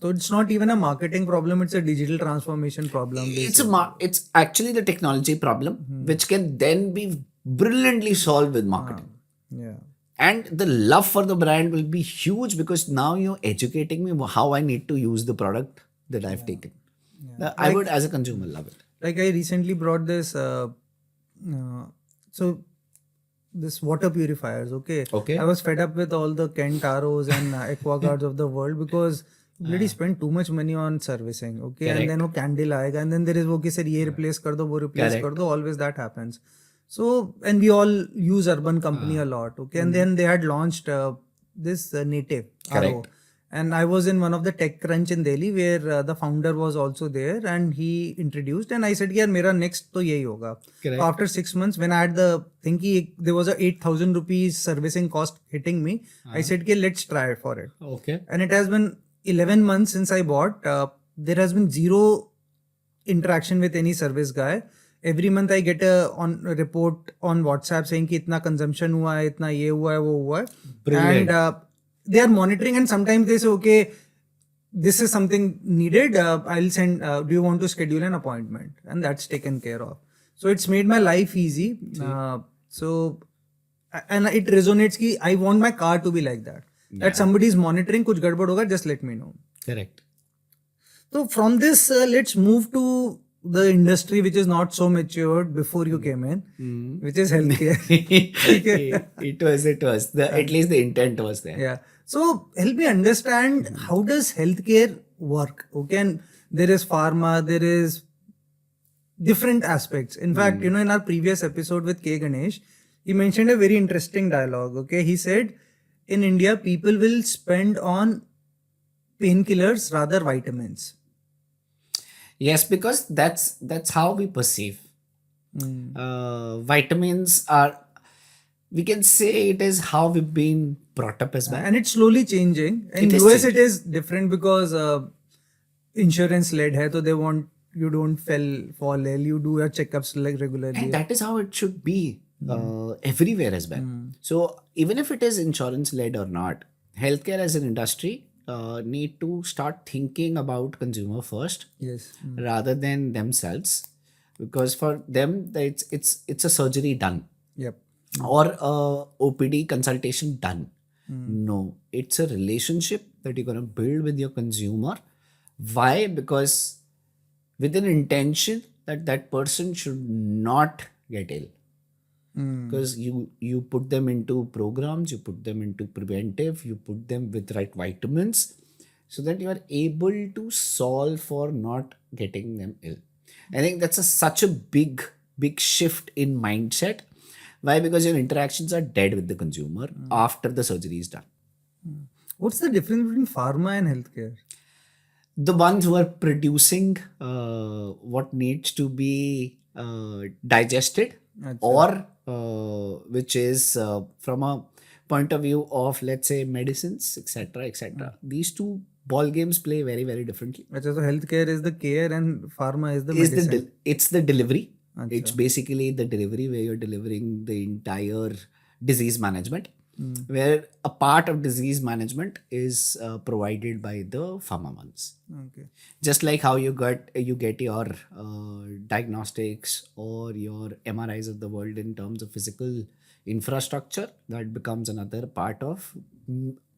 So it's not even a marketing problem, it's a digital transformation problem. It's actually the technology problem, which can then be brilliantly solved with marketing. Yeah. And the love for the brand will be huge, because now you're educating me how I need to use the product that I've taken. Yeah. I would, as a consumer, love it. Like I recently brought this, so this water purifiers, okay? I was fed up with all the Kent ROs and AquaGuards of the world, because really spend too much money on servicing, okay? Correct. And then वो candle आएगा, and then there is वो कि sir ये replace कर दो, वो replace कर दो, always that happens. So, and we all use Urban Company a lot, okay? And then they had launched this native RO. And I was in one of the tech crunch in Delhi, where the founder was also there, and he introduced, and I said, yeah, mera next to yahi hoga. So after 6 months, when I had the thing, there was a 8,000 rupees servicing cost hitting me, I said, let's try it for it. Okay. And it has been 11 months since I bought. There has been zero interaction with any service guy. Every month I get a report on WhatsApp saying कि इतना consumption हुआ है, इतना ये हुआ है, वो हुआ है. Brilliant. And they are monitoring, and sometimes they say, okay, this is something needed. I'll send, do you want to schedule an appointment? And that's taken care of. So it's made my life easy. So, and it resonates ki I want my car to be like that. Yeah. That somebody is monitoring, kuch gadbad hoga, just let me know. Correct. So from this, let's move to the industry which is not so matured before you came in, which is healthcare. It was. At least the intent was there. Yeah. So help me understand, how does healthcare work? Okay, and there is pharma, there is different aspects. In fact, you know, in our previous episode with K. Ganesh, he mentioned a very interesting dialogue. Okay, he said in India, people will spend on painkillers rather vitamins. Yes, because that's how we perceive. Vitamins are, we can say it is how we've been brought up as well. And it's slowly changing. In It is US, it changing. is different because insurance led hai, so they want you don't fall ill, you do your checkups like regularly. And that is how it should be everywhere as well. So even if it is insurance led or not, healthcare as an industry need to start thinking about consumer first Yes. rather than themselves, because for them it's a surgery done Yep. or a OPD consultation done. No, it's a relationship that you're going to build with your consumer. Why? Because with an intention that that person should not get ill. Because you put them into programs, you put them into preventive, you put them with right vitamins, so that you are able to solve for not getting them ill. I think that's such a big shift in mindset. Why? Because your interactions are dead with the consumer after the surgery is done. What's the difference between pharma and healthcare? The ones who are producing what needs to be digested, or which is from a point of view of, let's say, medicines, etc., etc. These two ball games play very, very differently. So healthcare is the care and pharma is the medicine. It's the delivery. It's basically the delivery where you're delivering the entire disease management, where a part of disease management is provided by the pharma ones. Okay. Just like how you get your diagnostics or your MRIs of the world in terms of physical infrastructure, that becomes another part of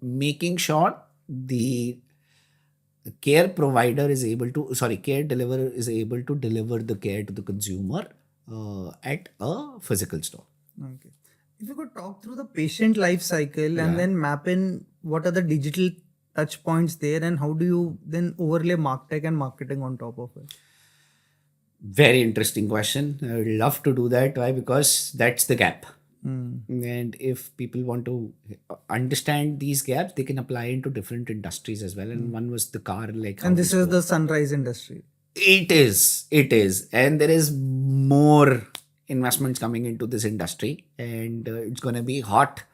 making sure the care deliverer is able to deliver the care to the consumer at a physical store. Okay. If you could talk through the patient life cycle and then map in what are the digital touch points there, and how do you then overlay Martech and marketing on top of it? Very interesting question. I would love to do that. Why? Because that's the gap. And if people want to understand these gaps, they can apply into different industries as well. And one was the car, like. And this is the sunrise industry. It is. And there is more investments coming into this industry, and it's going to be hot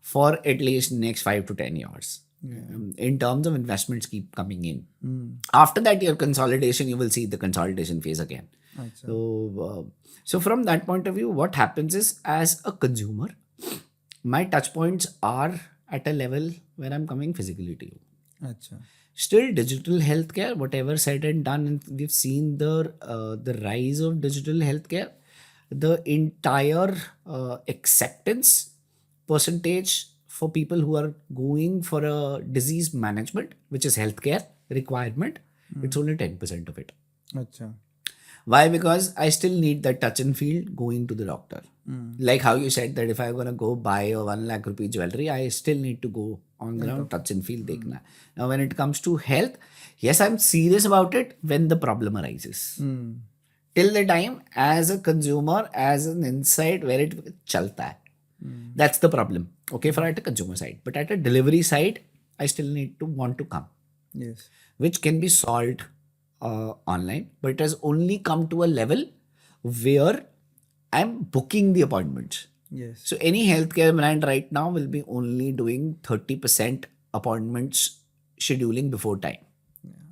for at least next 5 to 10 years. In terms of investments keep coming in. After that, your consolidation, you will see the consolidation phase again. So from that point of view, what happens is, as a consumer, my touch points are at a level where I'm coming physically to you. Achha. Still, digital healthcare, whatever said and done, and we've seen the rise of digital healthcare, the entire acceptance percentage for people who are going for a disease management, which is healthcare requirement, it's only 10% of it. Achha. Why? Because I still need that touch and feel going to the doctor. Like how you said that if I'm going to go buy a 1 lakh rupee jewelry, I still need to go on ground, touch and feel. Dekhna. Now, when it comes to health, yes, I'm serious about it when the problem arises. Till the time, as a consumer, as an insight where it chalta hai. That's the problem. Okay, for at a consumer side. But at a delivery side, I still need to want to come. Yes. Which can be solved online, but it has only come to a level where I'm booking the appointments. Yes. So any healthcare brand right now will be only doing 30% appointments scheduling before time.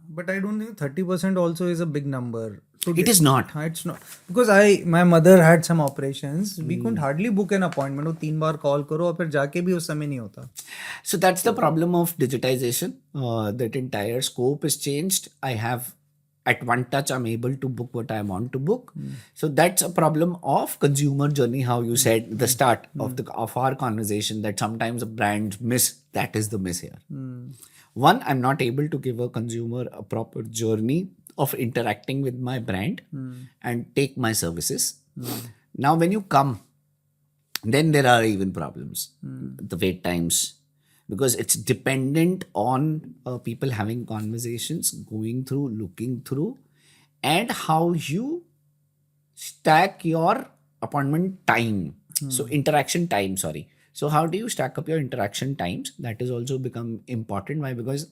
But I don't think 30% also is a big number. It is not. It's not. Because my mother had some operations. We couldn't hardly book an appointment. वो 3 बार call करो और फिर जाके भी उस समय नहीं होता. So that's the problem of digitization. That entire scope is changed. I have, at one touch, I'm able to book what I want to book. So that's a problem of consumer journey. How you said the start of our conversation, that sometimes brands miss. That is the miss here. One, I'm not able to give a consumer a proper journey of interacting with my brand and take my services. Now, when you come, then there are even problems. The wait times, because it's dependent on people having conversations, going through, looking through, and how you stack your appointment time. So interaction time, sorry. So how do you stack up your interaction times? That is also become important. Why? Because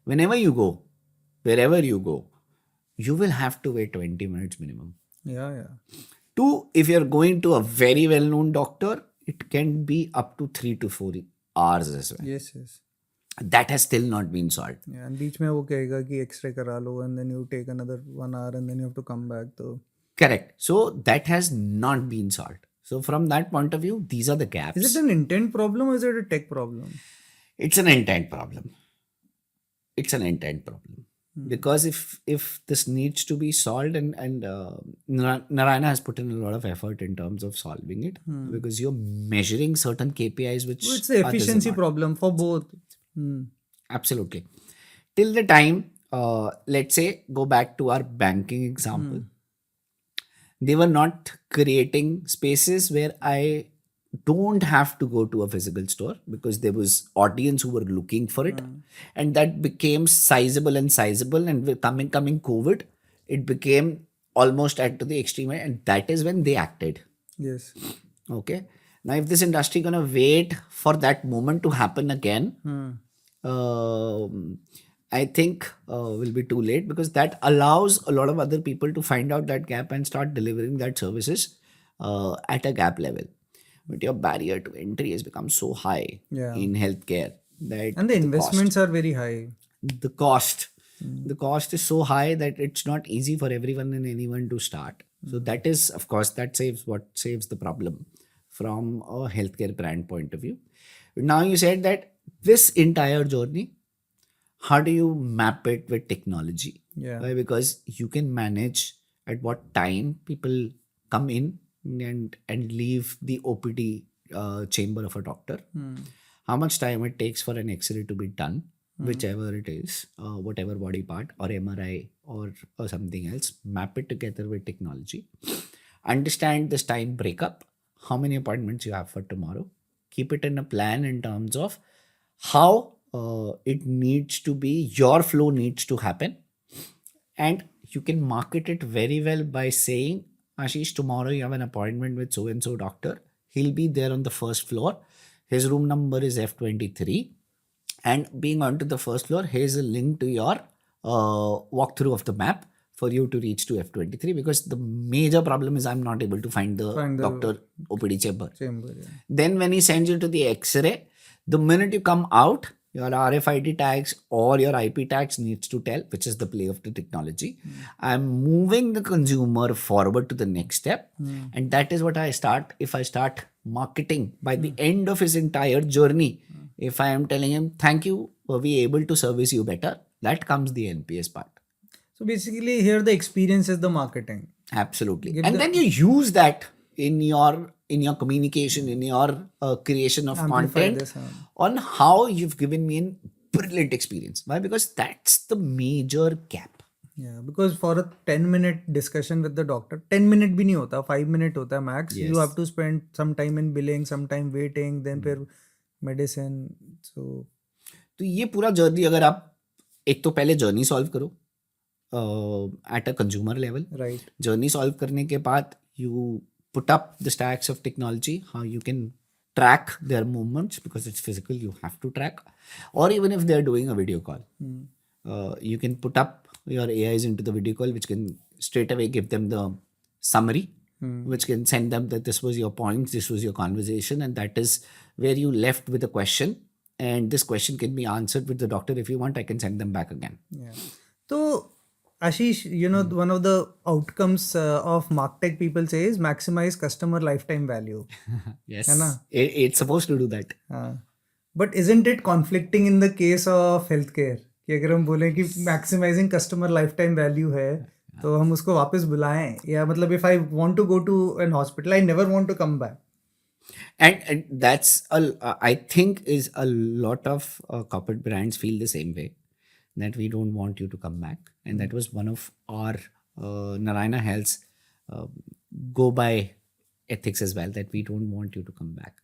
whenever you go, wherever you go, you will have to wait 20 minutes minimum. Yeah. Two, if you're going to a very well-known doctor, it can be up to 3 to 4 hours as well. Yes. That has still not been solved. Yeah, and बीच में वो कहेगा कि X-ray करा लो, and then you take another 1 hour, and then you have to come back. So Correct. So that has not been solved. So from that point of view, these are the gaps. is it an intent problem or is it a tech problem? It's an intent problem. It's an intent problem. Because if this needs to be solved, and Narayana has put in a lot of effort in terms of solving it, because you're measuring certain KPIs which So it's the others are efficiency not. problem for both. Absolutely. Till the time, let's say, go back to our banking example. They were not creating spaces where I don't have to go to a physical store, because there was audience who were looking for it, and that became sizable, and with coming COVID, it became almost at to the extreme, and that is when they acted. Yes. Okay. Now, if this industry gonna wait for that moment to happen again, I think will be too late, because that allows a lot of other people to find out that gap and start delivering that services at a gap level. But your barrier to entry has become so high in healthcare that And the investments are very high. the cost is so high that it's not easy for everyone and anyone to start. So that is, of course, that saves the problem from a healthcare brand point of view. Now you said that this entire journey, how do you map it with technology? Yeah. Why? Because you can manage at what time people come in and leave the OPD chamber of a doctor, how much time it takes for an X-ray to be done, whichever it is, whatever body part or MRI or something else, map it together with technology, understand this time breakup, how many appointments you have for tomorrow, keep it in a plan in terms of how it needs to be, your flow needs to happen, and you can market it very well by saying, Ashish, tomorrow you have an appointment with so-and-so doctor. He'll be there on the first floor. His room number is F23. And being onto the first floor, here's a link to your walkthrough of the map for you to reach to F23, because the major problem is I'm not able to find the doctor OPD chamber. Then when he sends you to the X-ray, the minute you come out, your RFID tags or your IP tags needs to tell, which is the play of the technology. I'm moving the consumer forward to the next step. And that is what if I start marketing by the end of his entire journey. If I am telling him, thank you, were we able to service you better? That comes the NPS part. So basically here the experience is the marketing. Absolutely. Then you use that in your communication, in your creation of content on how you've given me a brilliant experience. Why? Because that's the major gap. Yeah, because for a 10-minute discussion with the doctor, 10 minute bhi nahi hota, 5 minute hota max. You have to spend some time in billing, some time waiting, then फिर medicine. So ये पूरा journey अगर आप एक तो पहले journey solve करो at a consumer level. Right. Journey solve करने के बाद you put up the stacks of technology, how you can track their movements, because it's physical, you have to track. Or even if they're doing a video call, you can put up your AIs into the video call, which can straight away give them the summary, which can send them that this was your points, this was your conversation, and that is where you left with a question. And this question can be answered with the doctor. If you want, I can send them back again. Yeah. So Ashish, one of the outcomes of Martech people say is maximize customer lifetime value. Yes, it's supposed to do that. But isn't it conflicting in the case of healthcare? कि अगर हम बोलें कि maximizing customer lifetime value है, तो हम उसको वापस बुलाएं, या मतलब if I want to go to an hospital, I never want to come back. And that's I think is a lot of corporate brands feel the same way, that we don't want you to come back. And that was one of our Narayana Health's go by ethics as well, that we don't want you to come back.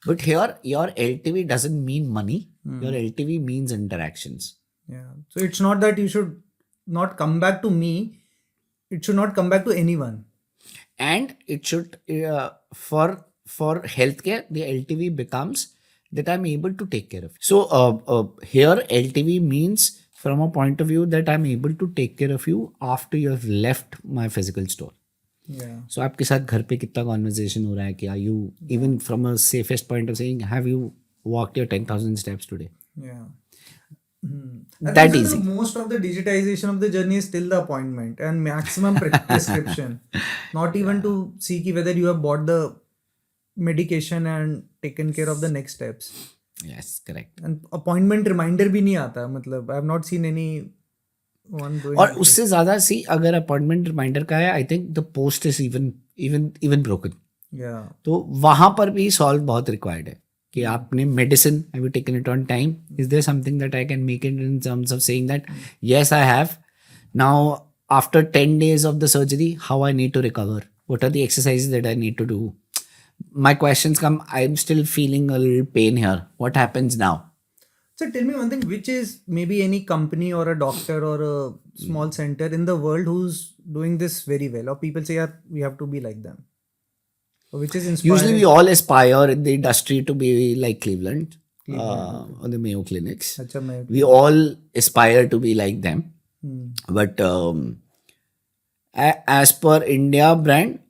But here, your LTV doesn't mean money. Your LTV means interactions. Yeah. So it's not that you should not come back to me. It should not come back to anyone. and it should for healthcare the LTV becomes that I'm able to take care of. So here LTV means from a point of view that I'm able to take care of you after you have left my physical store. Yeah. So आपके साथ घर पे कितना conversation हो रहा है कि are you even from a safest point of saying have you walked your 10,000 steps today? Yeah. That I think easy. most of the digitization of the journey is still the appointment and maximum prescription. Not even to see ki whether you have bought the medication and taken care of the next steps. Yes, correct. And appointment reminder भी नहीं आता, मतलब I have not seen any one doing. और उससे ज़्यादा सी अगर appointment reminder का है I think the post is even broken. Yeah. तो वहाँ पर भी सॉल्व बहुत रिक्वायर्ड है कि आपने medicine have you taken it on time. Is there something that I can make it in terms of saying that yes I have now after 10 days of the surgery how I need to recover, what are the exercises that I need to do. My questions come, I'm still feeling a little pain here, what happens now? So tell me one thing, which is maybe any company or a doctor or a small center in the world who's doing this very well, or people say, yeah, we have to be like them, or which is inspiring? Usually we all aspire in the industry to be like Cleveland, or the Mayo Clinics. Acha, We all aspire to be like them. But as per India brand,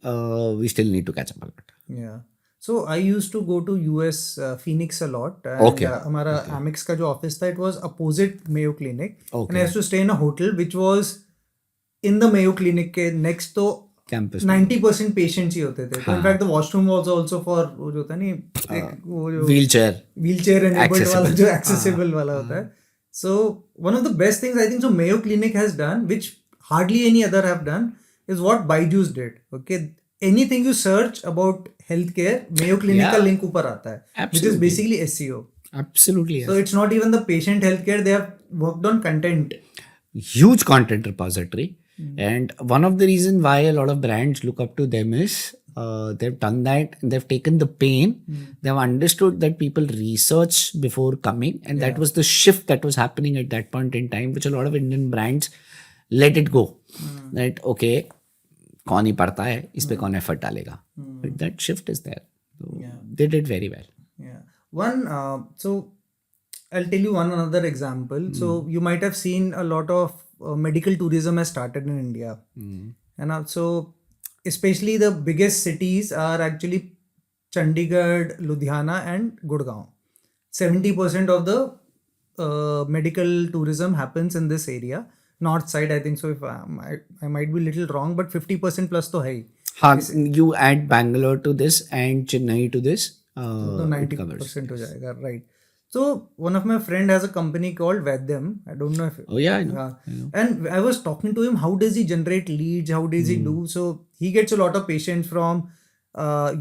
we still need to catch up a lot. Yeah. So I used to go to US Phoenix a lot. And, Okay. हमारा Amex का जो office था, it was opposite Mayo Clinic. Okay. And I used to stay in a hotel which was in the Mayo Clinic के next तो Campus. 90% patients ही होते थे. So in fact the washroom was also for वो जो होता है नहीं, एक वो जो Wheelchair enabled वाला accessible. जो accessible वाला होता है. So one of the best things I think so Mayo Clinic has done, which hardly any other have done, is what Byju's did. Okay, anything you search about healthcare, Mayo Clinic का link ऊपर आता है, which is basically SEO. Absolutely. Yes. So it's not even the patient healthcare; they have worked on content. Huge content repository. And one of the reasons why a lot of brands look up to them is they've done that and they've taken the pain. They've understood that people research before coming, and that was the shift that was happening at that point in time, which a lot of Indian brands let it go. That okay, कौन ही पढ़ता है इस पे कौन effort डालेगा. But that shift is there. So they did very well. Yeah. One. So I'll tell you one another example. So you might have seen a lot of medical tourism has started in India, and also especially the biggest cities are actually Chandigarh, Ludhiana, and Gurgaon. 70% of the medical tourism happens in this area. North side, I think so. If I might be a little wrong, but 50% plus to hai. हाँ, you add Bangalore to this and Chennai to this, So it covers. 90% हो जाएगा, right? So one of my friend has a company called Vadyam. I don't know if. Oh yeah, I know. And I was talking to him. How does he generate leads? How does he do? So he gets a lot of patients from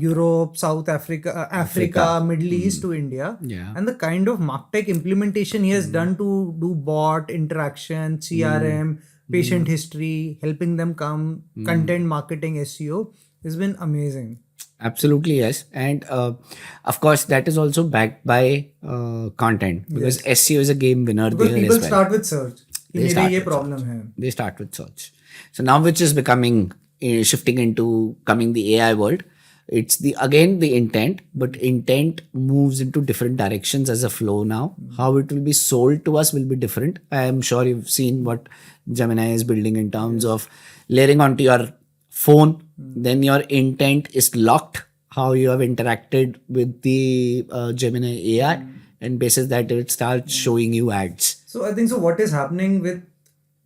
Europe, South Africa, Middle East to India. Yeah. And the kind of Martech implementation he has done to do bot interaction, CRM, patient history, helping them come, content marketing, SEO has been amazing. Absolutely, yes. And of course, that is also backed by content because SEO is a game winner Because there people as well. start with search. कि They मेरे start ये with problem है. They start with search. So now, which is becoming shifting into coming the AI world, it's the intent, but intent moves into different directions as a flow now. How it will be sold to us will be different. I am sure you've seen what Gemini is building in terms of layering onto your phone. Then your intent is locked. How you have interacted with the Gemini AI, and basis that it starts showing you ads. So I think so. What is happening with,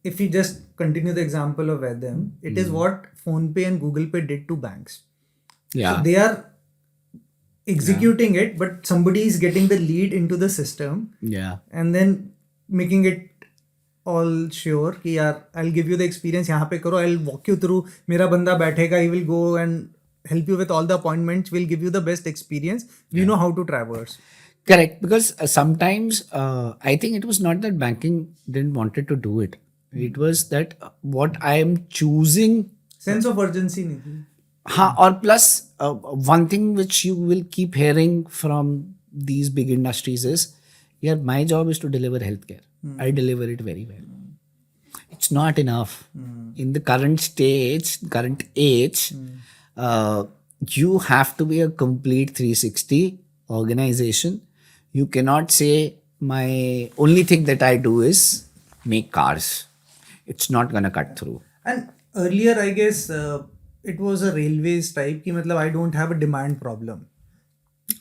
if we just continue the example of Vedam, it is what PhonePe and Google Pay did to banks. Yeah. So they are executing it, but somebody is getting the lead into the system Yeah. and then making it all sure कि यार I'll give you the experience, यहाँ पे करो, I'll walk you through, मेरा बंदा बैठेगा, he will go and help you with all the appointments, will give you the best experience. We know how to traverse. Correct. Because sometimes I think it was not that banking didn't wanted to do it. It was that what I am choosing. Sense of urgency नहीं थी. हाँ, और plus one thing which you will keep hearing from these big industries is, yeah, my job is to deliver healthcare. I deliver it very well. It's not enough. In the current age, You have to be a complete 360 organization. You cannot say my only thing that I do is make cars. It's not gonna cut through. And earlier, I guess it was a railways type ki matlab I don't have a demand problem.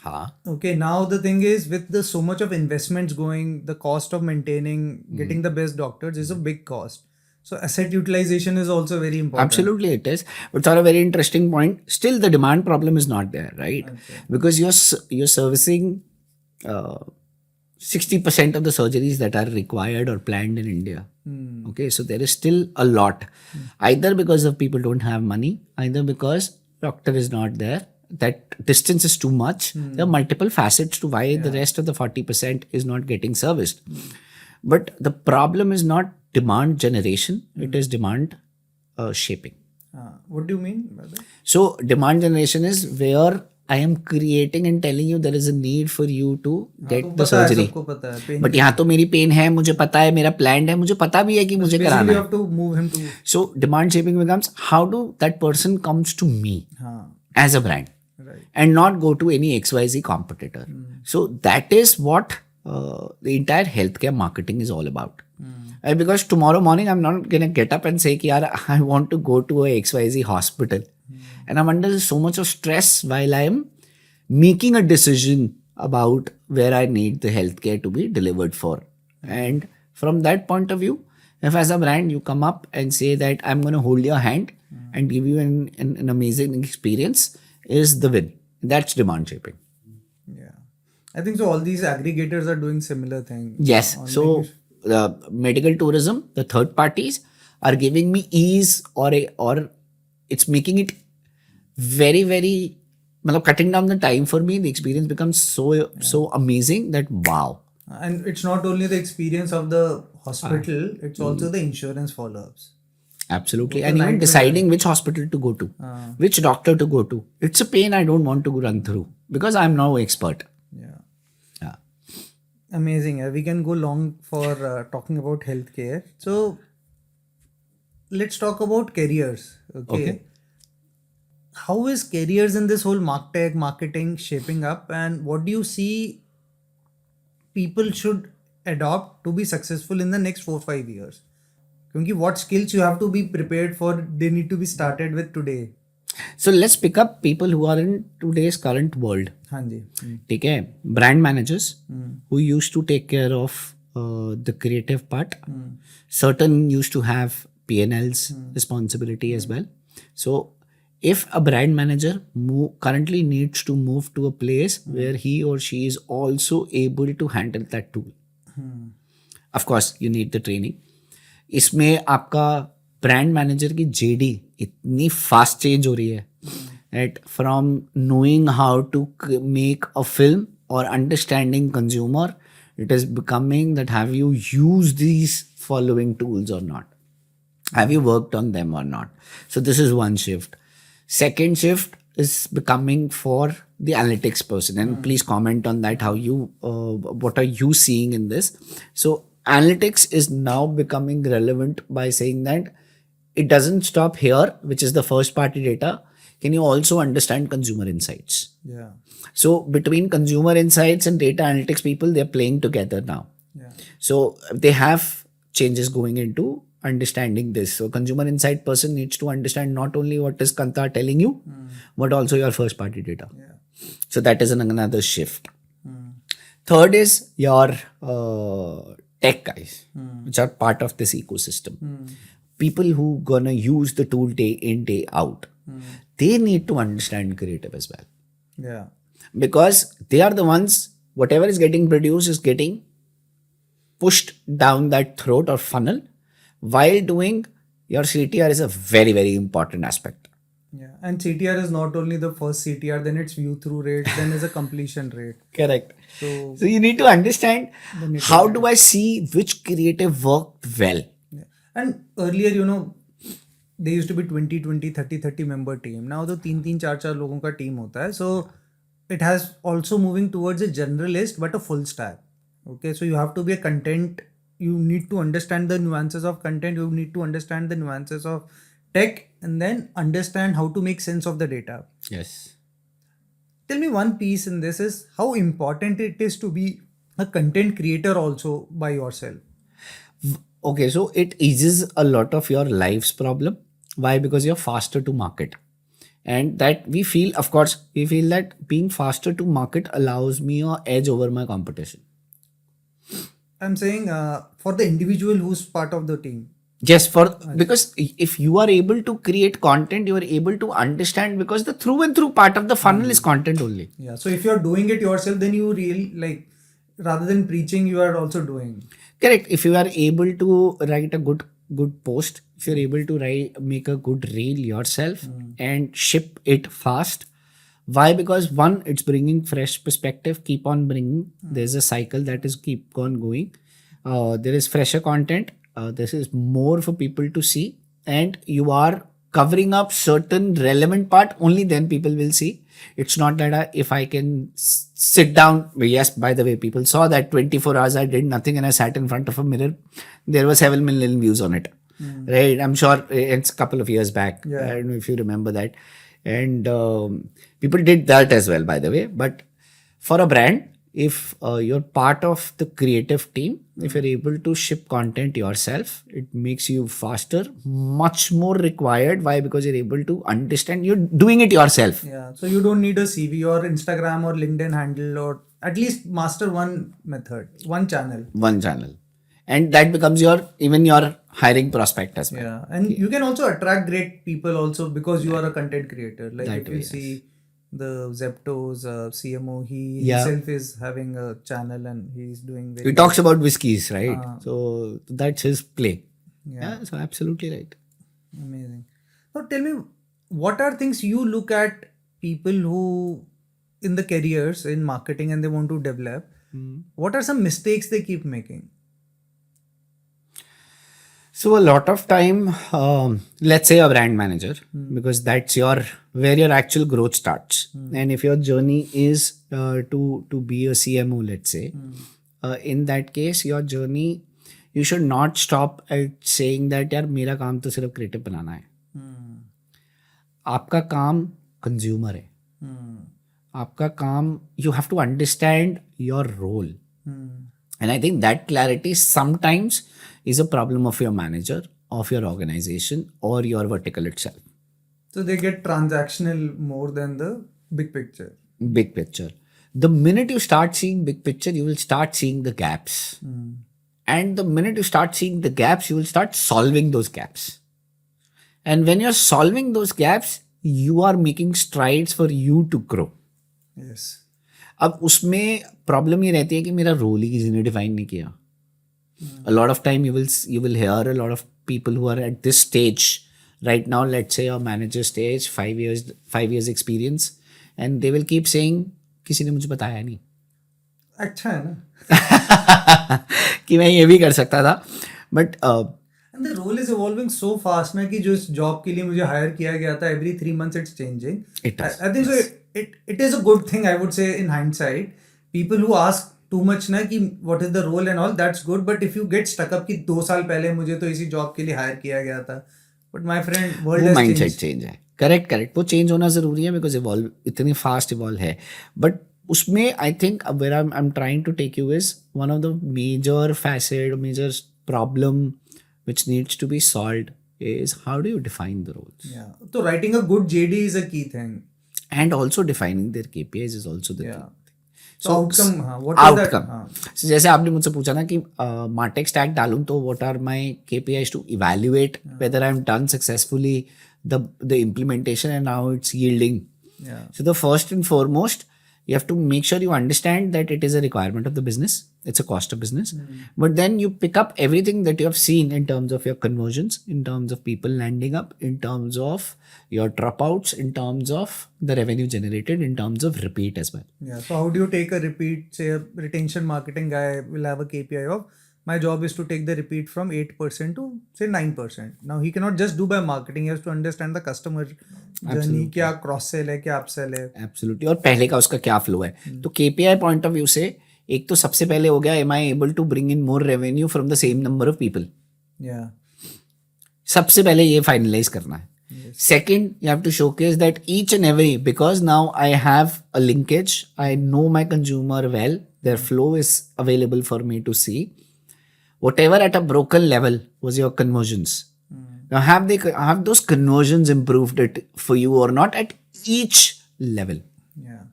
Haan. Okay, now the thing is with the so much of investments going, the cost of maintaining, getting the best doctors is a big cost. So asset utilization is also very important. Absolutely, it is. But for a very interesting point, still the demand problem is not there, right? Okay. Because you're servicing 60% of the surgeries that are required or planned in India. Okay, so there is still a lot. Either because of people don't have money, either because doctor is not there. That distance is too much. There are multiple facets to why the rest of the 40% is not getting serviced. But the problem is not demand generation, it is demand shaping. What do you mean by that? So demand generation is where I am creating and telling you there is a need for you to get the surgery. सबको पता है, pain But यहाँ तो मेरी pen है, मुझे पता है, मेरा planned है, मुझे पता भी है कि मुझे basically कराना you है. have to move him to So demand shaping becomes how do that person comes to me as a brand. right. And not go to any XYZ competitor. So that is what the entire healthcare marketing is all about. Because tomorrow morning I'm not gonna get up and say, "Yaar, I want to go to a XYZ hospital," and I'm under so much of stress while I'm making a decision about where I need the healthcare to be delivered for. And from that point of view, if as a brand you come up and say that I'm going to hold your hand and give you an amazing experience, is the win. That's demand shaping. Yeah, I think so. All these aggregators are doing similar thing. Yes. So the medical tourism, the third parties are giving me ease or it's making it very, very, cutting down the time for me. The experience becomes so amazing that wow. And it's not only the experience of the hospital, it's also the insurance follow-ups. Absolutely. And even deciding which hospital to go to, which doctor to go to. It's a pain I don't want to run through because I'm no expert. Yeah. Amazing. We can go long for talking about healthcare. So let's talk about careers. Okay. How is careers in this whole Martech marketing shaping up, and what do you see people should adopt to be successful in the next 4-5 years? Because what skills you have to be prepared for, they need to be started with today. So let's pick up people who are in today's current world. हाँ जी. ठीक है, brand managers who used to take care of the creative part. Certain used to have P&L's responsibility as well. So if a brand manager currently needs to move to a place where he or she is also able to handle that tool, of course you need the training. इसमें आपका brand manager की JD इतनी fast change हो रही है, right? From knowing how to make a film or understanding consumer, it is becoming that have you used these following tools or not? Have you worked on them or not? So this is one shift. Second shift is becoming for the analytics person, and please comment on that. How you, what are you seeing in this? So analytics is now becoming relevant by saying that it doesn't stop here, which is the first party data. Can you also understand consumer insights? Yeah. So between consumer insights and data analytics people, they're playing together now. Yeah. So they have changes going into understanding this. So consumer insight person needs to understand not only what is Kanta telling you, but also your first party data. Yeah. So that is another shift. Third is your tech guys, which are part of this ecosystem. People who gonna use the tool day in, day out. They need to understand creative as well. Yeah. Because they are the ones, whatever is getting produced is getting pushed down that throat or funnel. While doing your CTR is a very, very important aspect. Yeah. And CTR is not only the first CTR, then it's view through rate, then is a completion rate. Correct. So you need to understand how do I see which creative worked well. Yeah. And earlier, there used to be 20, 30 member team. Now the 3, 4 लोगों का team होता है. So it has also moving towards a generalist but a full stack. Okay, so you have to be a content. You need to understand the nuances of content. You need to understand the nuances of tech and then understand how to make sense of the data. Yes. Tell me one piece in this is how important it is to be a content creator also by yourself. Okay, so it eases a lot of your life's problem. Why? Because you're faster to market. And that we feel, of course, we feel that being faster to market allows me an edge over my competition. I'm saying for the individual who's part of the team. Yes, because if you are able to create content, you are able to understand, because the through and through part of the funnel is content only. Yeah. So if you're doing it yourself, then you really like, rather than preaching, you are also doing. Correct. If you are able to write a good post, if you're able to make a good reel yourself and ship it fast. Why? Because one, it's bringing fresh perspective, keep on bringing. There's a cycle that is keep on going. There is fresher content. This is more for people to see, and you are covering up certain relevant part. Only then people will see. It's not that if I can sit down. Yes, by the way, people saw that 24 hours I did nothing and I sat in front of a mirror. There were 7 million views on it. Right? I'm sure it's a couple of years back. Yeah. I don't know if you remember that. And people did that as well, by the way. But for a brand, if you're part of the creative team, if you're able to ship content yourself, it makes you faster, much more required. Why? Because you're able to understand, you're doing it yourself. Yeah. So you don't need a CV or Instagram or LinkedIn handle, or at least master one method, one channel. One channel. And that becomes even your hiring prospect as well. Yeah. And you can also attract great people also because you are a content creator. Like That if way, you yes. see the Zepto's CMO, he Yeah. himself is having a channel and he's doing very He talks about whiskeys, right? Ah. So that's his play. Yeah. Yeah, so absolutely right. Amazing. Now tell me, what are things you look at people who in the careers in marketing and they want to develop? What are some mistakes they keep making? So a lot of time, let's say a brand manager, because that's where your actual growth starts. And if your journey is to be a CMO, let's say, in that case, your journey, you should not stop at saying that यार मेरा काम तो सिर्फ creative बनाना है. आपका काम consumer है. आपका काम, you have to understand your role. And I think that clarity sometimes is a problem of your manager, of your organization, or your vertical itself. So they get transactional more than the big picture. Big picture. The minute you start seeing big picture, you will start seeing the gaps. And the minute you start seeing the gaps, you will start solving those gaps. And when you're solving those gaps, you are making strides for you to grow. Yes. अब उसमें problem ये रहती है कि मेरा role ही किसी ने define नहीं किया. A lot of time you will hear a lot of people who are at this stage right now, let's say your manager stage, 5 years experience, and they will keep saying किसी ने मुझे बताया नहीं. अच्छा है ना. कि मैं ये भी कर सकता था, but and the role is evolving so fast ना कि जो इस जॉब के लिए मुझे हायर किया गया था, every 3 months it's changing. It does. I think so. It is a good thing, I would say, in hindsight. People who ask too much ना कि what is the role and all, that's good. But if you get stuck up कि 2 साल पहले मुझे तो इसी job के लिए हायर किया गया था, but my friend, world वो has माइंडसेट changed. चेंज है. करेक्ट वो चेंज होना जरूरी है, बिकॉज इवॉल्व इतनी फास्ट इवॉल्व है. बट उसमें I think where I am trying to take you is one of the major facet, major problem which needs to be solved is how do you define the roles? Yeah. So writing a good JD is a key thing. And also defining their KPIs is also the Yeah. key. So outcome, what is that? Outcome. So जैसे आपने मुझसे पूछा ना कि Martech Stack डालूं तो what are my KPIs to evaluate whether I'm done successfully the implementation and now it's yielding. Yeah. So the first and foremost, you have to make sure you understand that it is a requirement of the business. It's a cost of business. But then you pick up everything that you have seen in terms of your conversions, in terms of people landing up, in terms of your dropouts, in terms of the revenue generated, in terms of repeat as well. Yeah. So how do you take a repeat? Say a retention marketing guy will have a KPI of my job is to take the repeat from 8% to say 9%. Now he cannot just do by marketing. He has to understand the customer journey. क्या cross sell है, क्या upsell है. Absolutely. और पहले का उसका क्या flow है. तो KPI point of view से एक तो सबसे पहले हो गया, am I able to bring in more revenue from the same number of people? Yeah. सबसे पहले ये फाइनलाइज करना है. Second, you have to showcase that each and every, because now I have a linkage, I know my consumer well, their flow is available for me to see. Whatever at a broken level was your conversions. Now have those conversions improved it for you or not at each level? Yeah.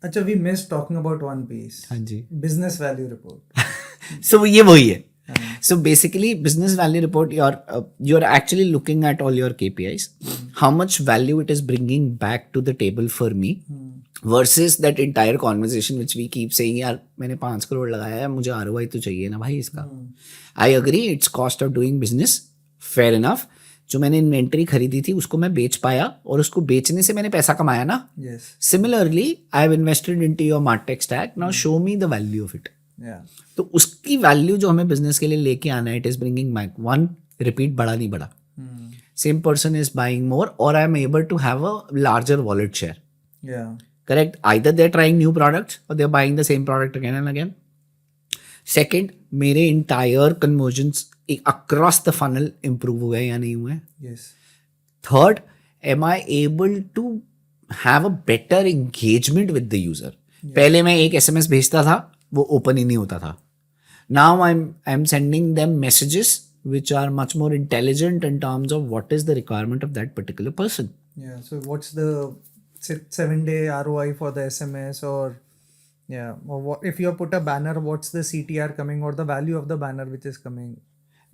Acha, we missed talking about one piece. हाँ जी. Business value report. So ये वही है. So basically, business value report, you're actually looking at all your KPIs, how much value it is bringing back to the table for me, versus that entire conversation which we keep saying, यार मैंने 5 करोड़ लगाया है, मुझे ROI तो चाहिए ना भाई इसका. I agree, it's cost of doing business, fair enough. जो मैंने इन्वेंट्री खरीदी थी उसको मैं बेच पाया और उसको बेचने से मैंने पैसा कमाया ना. Similarly, I have invested into your Martech Stack. Now show me the value of it. तो उसकी वैल्यू जो हमें बिजनेस के लिए लेके आना है, it is bringing back one repeat, बड़ा नहीं बड़ा, same person is buying more और I am able to have a larger wallet share. Correct. Either they are trying new products और they are buying the same product again and again. Second, मेरे entire conversions across the funnel improve हुए या नहीं हुए. Third, am I able to have a better engagement with the user. पहले मैं एक SMS भेजता था, वो ओपन ही नहीं होता था. Now I am sending them messages which are much more intelligent in terms of what is the requirement of that particular person. Yeah, so what's the 7-day ROI for the SMS, or what, if you put a banner, what's the CTR coming or the value of the banner which is coming?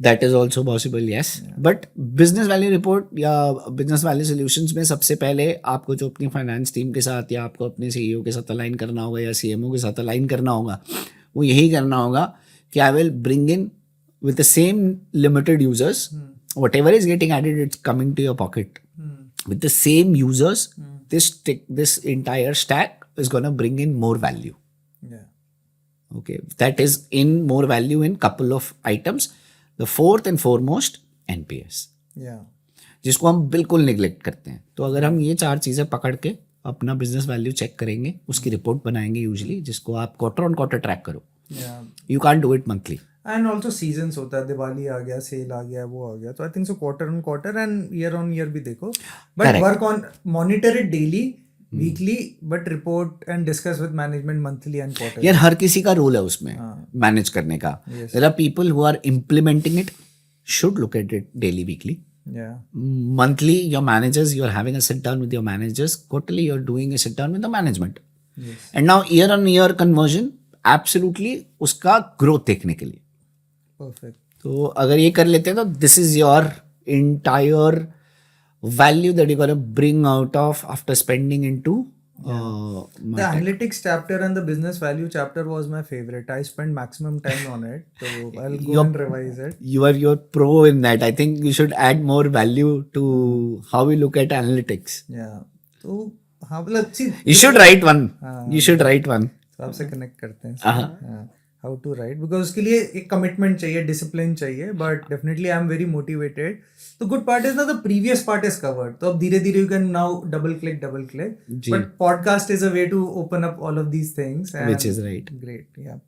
That is also possible, yes. But business value report या business value solutions में सबसे पहले आपको जो अपनी finance team के साथ या आपको अपने CEO के साथ अलाइन करना होगा या CMO के साथ अलाइन करना होगा, वो यही करना होगा कि I will bring in with the same limited users, whatever is getting added, it's coming to your pocket. With the same users, this entire stack is going to bring in more value. Okay, that is in more value in couple of items. The fourth and foremost, NPS. जिसको हम बिल्कुल neglect करते हैं. तो अगर हम ये 4 चीज़ें पकड़ के अपना बिजनेस वैल्यू चेक करेंगे, उसकी रिपोर्ट बनाएंगे यूजली, जिसको आप क्वार्टर ऑन क्वार्टर ट्रैक करो. You can't do it monthly. And also seasons होता है, दिवाली आ गया, सेल आ गया, वो आ गया. तो I think so quarter on quarter and year on year भी देखो, but work on, monitor it daily, weekly, but report and discuss with management monthly and quarter. यार हर किसी का रोल है उसमें मैनेज करने का. There are people who are implementing it, should look at it daily, weekly. Monthly, your managers, you are having a sit down with your managers. Quarterly, you are doing a sit down with the management. And now year on year conversion, absolutely उसका growth देखने के लिए. Perfect. तो अगर ये कर लेते हैं तो this is your entire value that you're going to bring out of after spending into the analytics chapter and the business value chapter was my favorite. I spent maximum time on it, so I'll go and revise it. You're pro in that. I think you should add more value to how we look at analytics. So let's see. You should write one. You should write one. तो आपसे connect करते हैं how to right, because उसके लिए एक commitment चाहिए, discipline चाहिए, but definitely I am very motivated. तो गुड पार्ट इज ना the previous part is covered, तो अब धीरे धीरे you can now double click, but podcast is a way to open up all of these things, which is right. Great. Yeah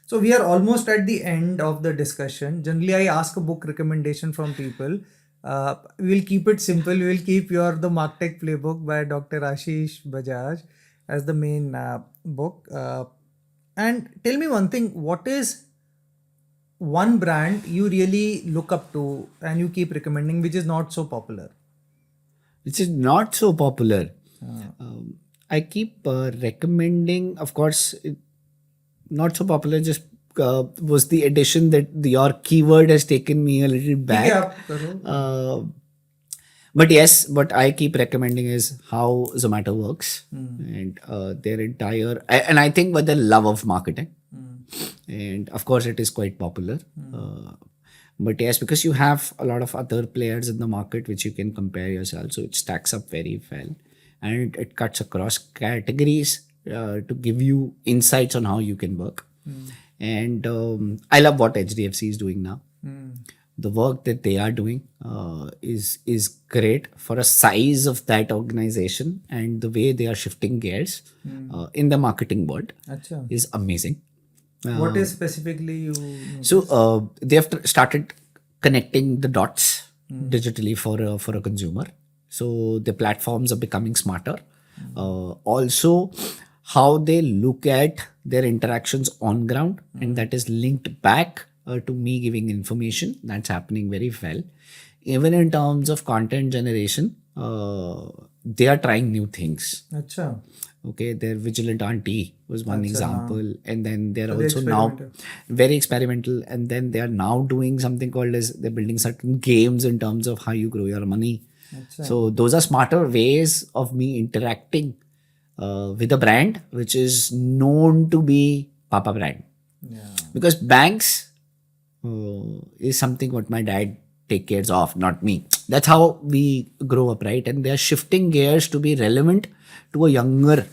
so we are almost at the end of the discussion. Generally I ask a book recommendation from people. We will keep it simple. We will keep the Martech Playbook by Dr. Ashish Bajaj as the main book. And tell me one thing, what is one brand you really look up to and you keep recommending which is not so popular? Which is not so popular. I keep recommending, of course, not so popular, just was the addition that your keyword has taken me a little back. But yes, what I keep recommending is how Zomato works and their entire, and I think with the love of marketing. And of course, it is quite popular. But yes, because you have a lot of other players in the market which you can compare yourself. So it stacks up very well. And it cuts across categories to give you insights on how you can work. And I love what HDFC is doing now. The work that they are doing is great for a size of that organization, and the way they are shifting gears in the marketing world is amazing. What is specifically you? So they have started connecting the dots digitally for a consumer. So the platforms are becoming smarter. Also, how they look at their interactions on ground, and that is linked back to me giving information. That's happening very well. Even in terms of content generation, they are trying new things. Acha. Okay, their vigilant auntie was one Acha, example, and then they're So they also now experimented. very experimental, and then they are now doing something called as they're building certain games in terms of how you grow your money. Acha. So those are smarter ways of me interacting with a brand which is known to be Papa brand. Yeah. Because banks is something what my dad take cares of, not me. That's how we grow up, right? And they are shifting gears to be relevant to a younger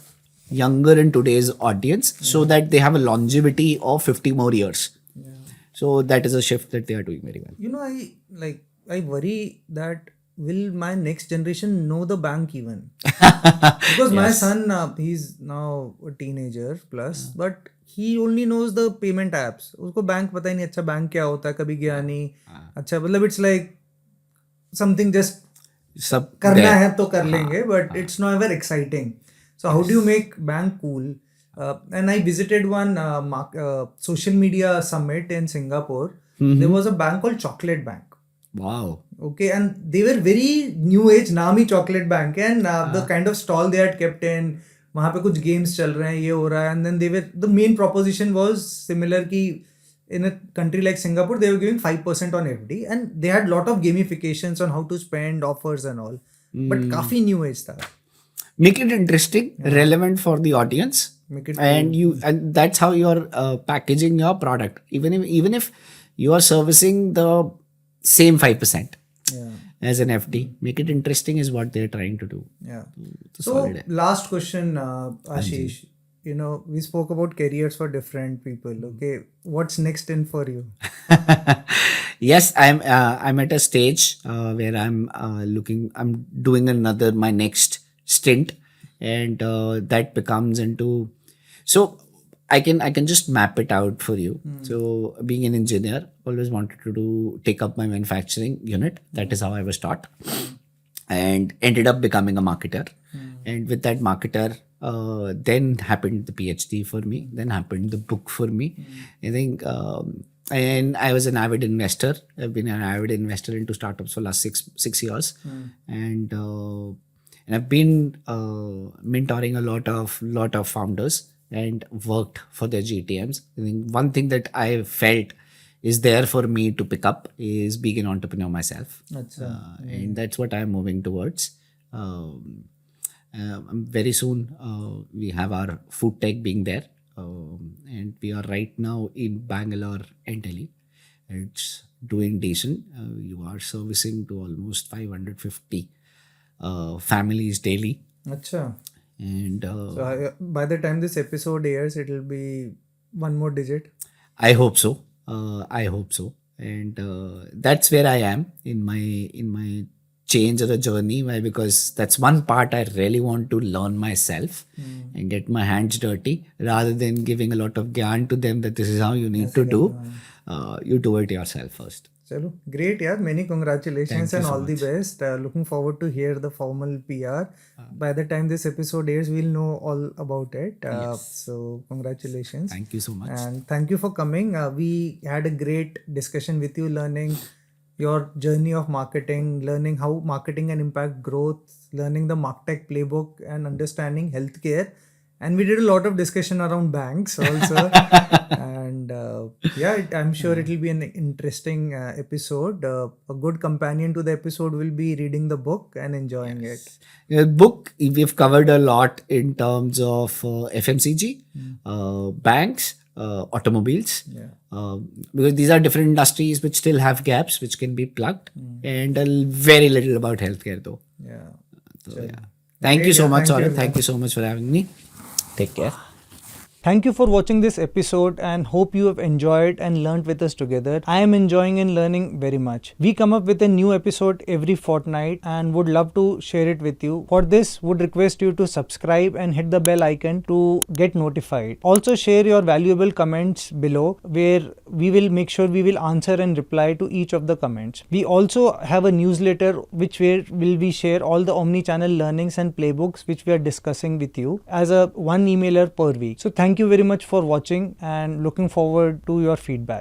in today's audience, so that they have a longevity of 50 more years. Yeah. So that is a shift that they are doing very well. You know, I worry that will my next generation know the bank even? Because my son, he's now a teenager plus, but he only knows the payment apps. उसको bank पता ही नहीं अच्छा bank क्या होता है, कभी गया नहीं. अच्छा मतलब it's like something just सब करना है तो कर लेंगे, but it's not ever exciting. So how do you make bank cool? And I visited one social media summit in Singapore. There was a bank called Chocolate Bank. Wow. Okay, and they were very new age, नाम ही chocolate bank है, and the kind of stall they had kept in, वहाँ पे कुछ games चल रहे हैं, ये हो रहा है, and then the main proposition was similar कि in a country like Singapore they were giving 5% on FD, and they had lot of gamifications on how to spend, offers and all, but काफी new age था. Make it interesting, relevant for the audience, Make it and that's how you're packaging your product. Even if you are servicing the same 5% Yeah. as an FD, make it interesting is what they're trying to do. Yeah. तो So solid है. last question, Ashish. You know, we spoke about careers for different people. Okay, what's next in for you? Yes, I'm at a stage where I'm doing my next stint, and that becomes into, so I can just map it out for you. So being an engineer, always wanted to take up my manufacturing unit. That is how I was taught, and ended up becoming a marketer. And with that marketer, then happened the PhD for me. Then happened the book for me. I think, and I was an avid investor. I've been an avid investor into startups for last six years, and I've been mentoring a lot of founders and worked for their GTMs. I think one thing that I felt is there for me to pick up is being an entrepreneur myself. And that's what I'm moving towards. Very soon we have our food tech being there, and we are right now in Bangalore and Delhi. It's doing decent. You are servicing to almost 550 families daily. Acha. And So by the time this episode airs, it will be one more digit. I hope so. And that's where I am in my change or a journey. Why? Because that's one part I really want to learn myself and get my hands dirty, rather than giving a lot of gyan to them that this is how you need to do. You do it yourself first. Chalo, great, yeah. Many congratulations Thank you and so all the best. Looking forward to hear the formal PR. By the time this episode airs, we'll know all about it. So congratulations. Thank you so much. And thank you for coming. We had a great discussion with you, learning your journey of marketing, learning how marketing can impact growth, learning the Martech Playbook, and understanding healthcare. And we did a lot of discussion around banks also. And I'm sure it will be an interesting episode. A good companion to the episode will be reading the book and enjoying it. The book, we've covered a lot in terms of FMCG, banks, automobiles, because these are different industries which still have gaps which can be plugged, and very little about healthcare though. Yeah. So, yeah. Thank you so much, Saurabh. Thank you so much for having me. Take care. Thank you for watching this episode and hope you have enjoyed and learned with us together. I am enjoying and learning very much. We come up with a new episode every fortnight and would love to share it with you. For this, would request you to subscribe and hit the bell icon to get notified. Also share your valuable comments below, where we will make sure we will answer and reply to each of the comments. We also have a newsletter where will we share all the omni-channel learnings and playbooks which we are discussing with you as a one emailer per week. So thank you very much for watching and looking forward to your feedback.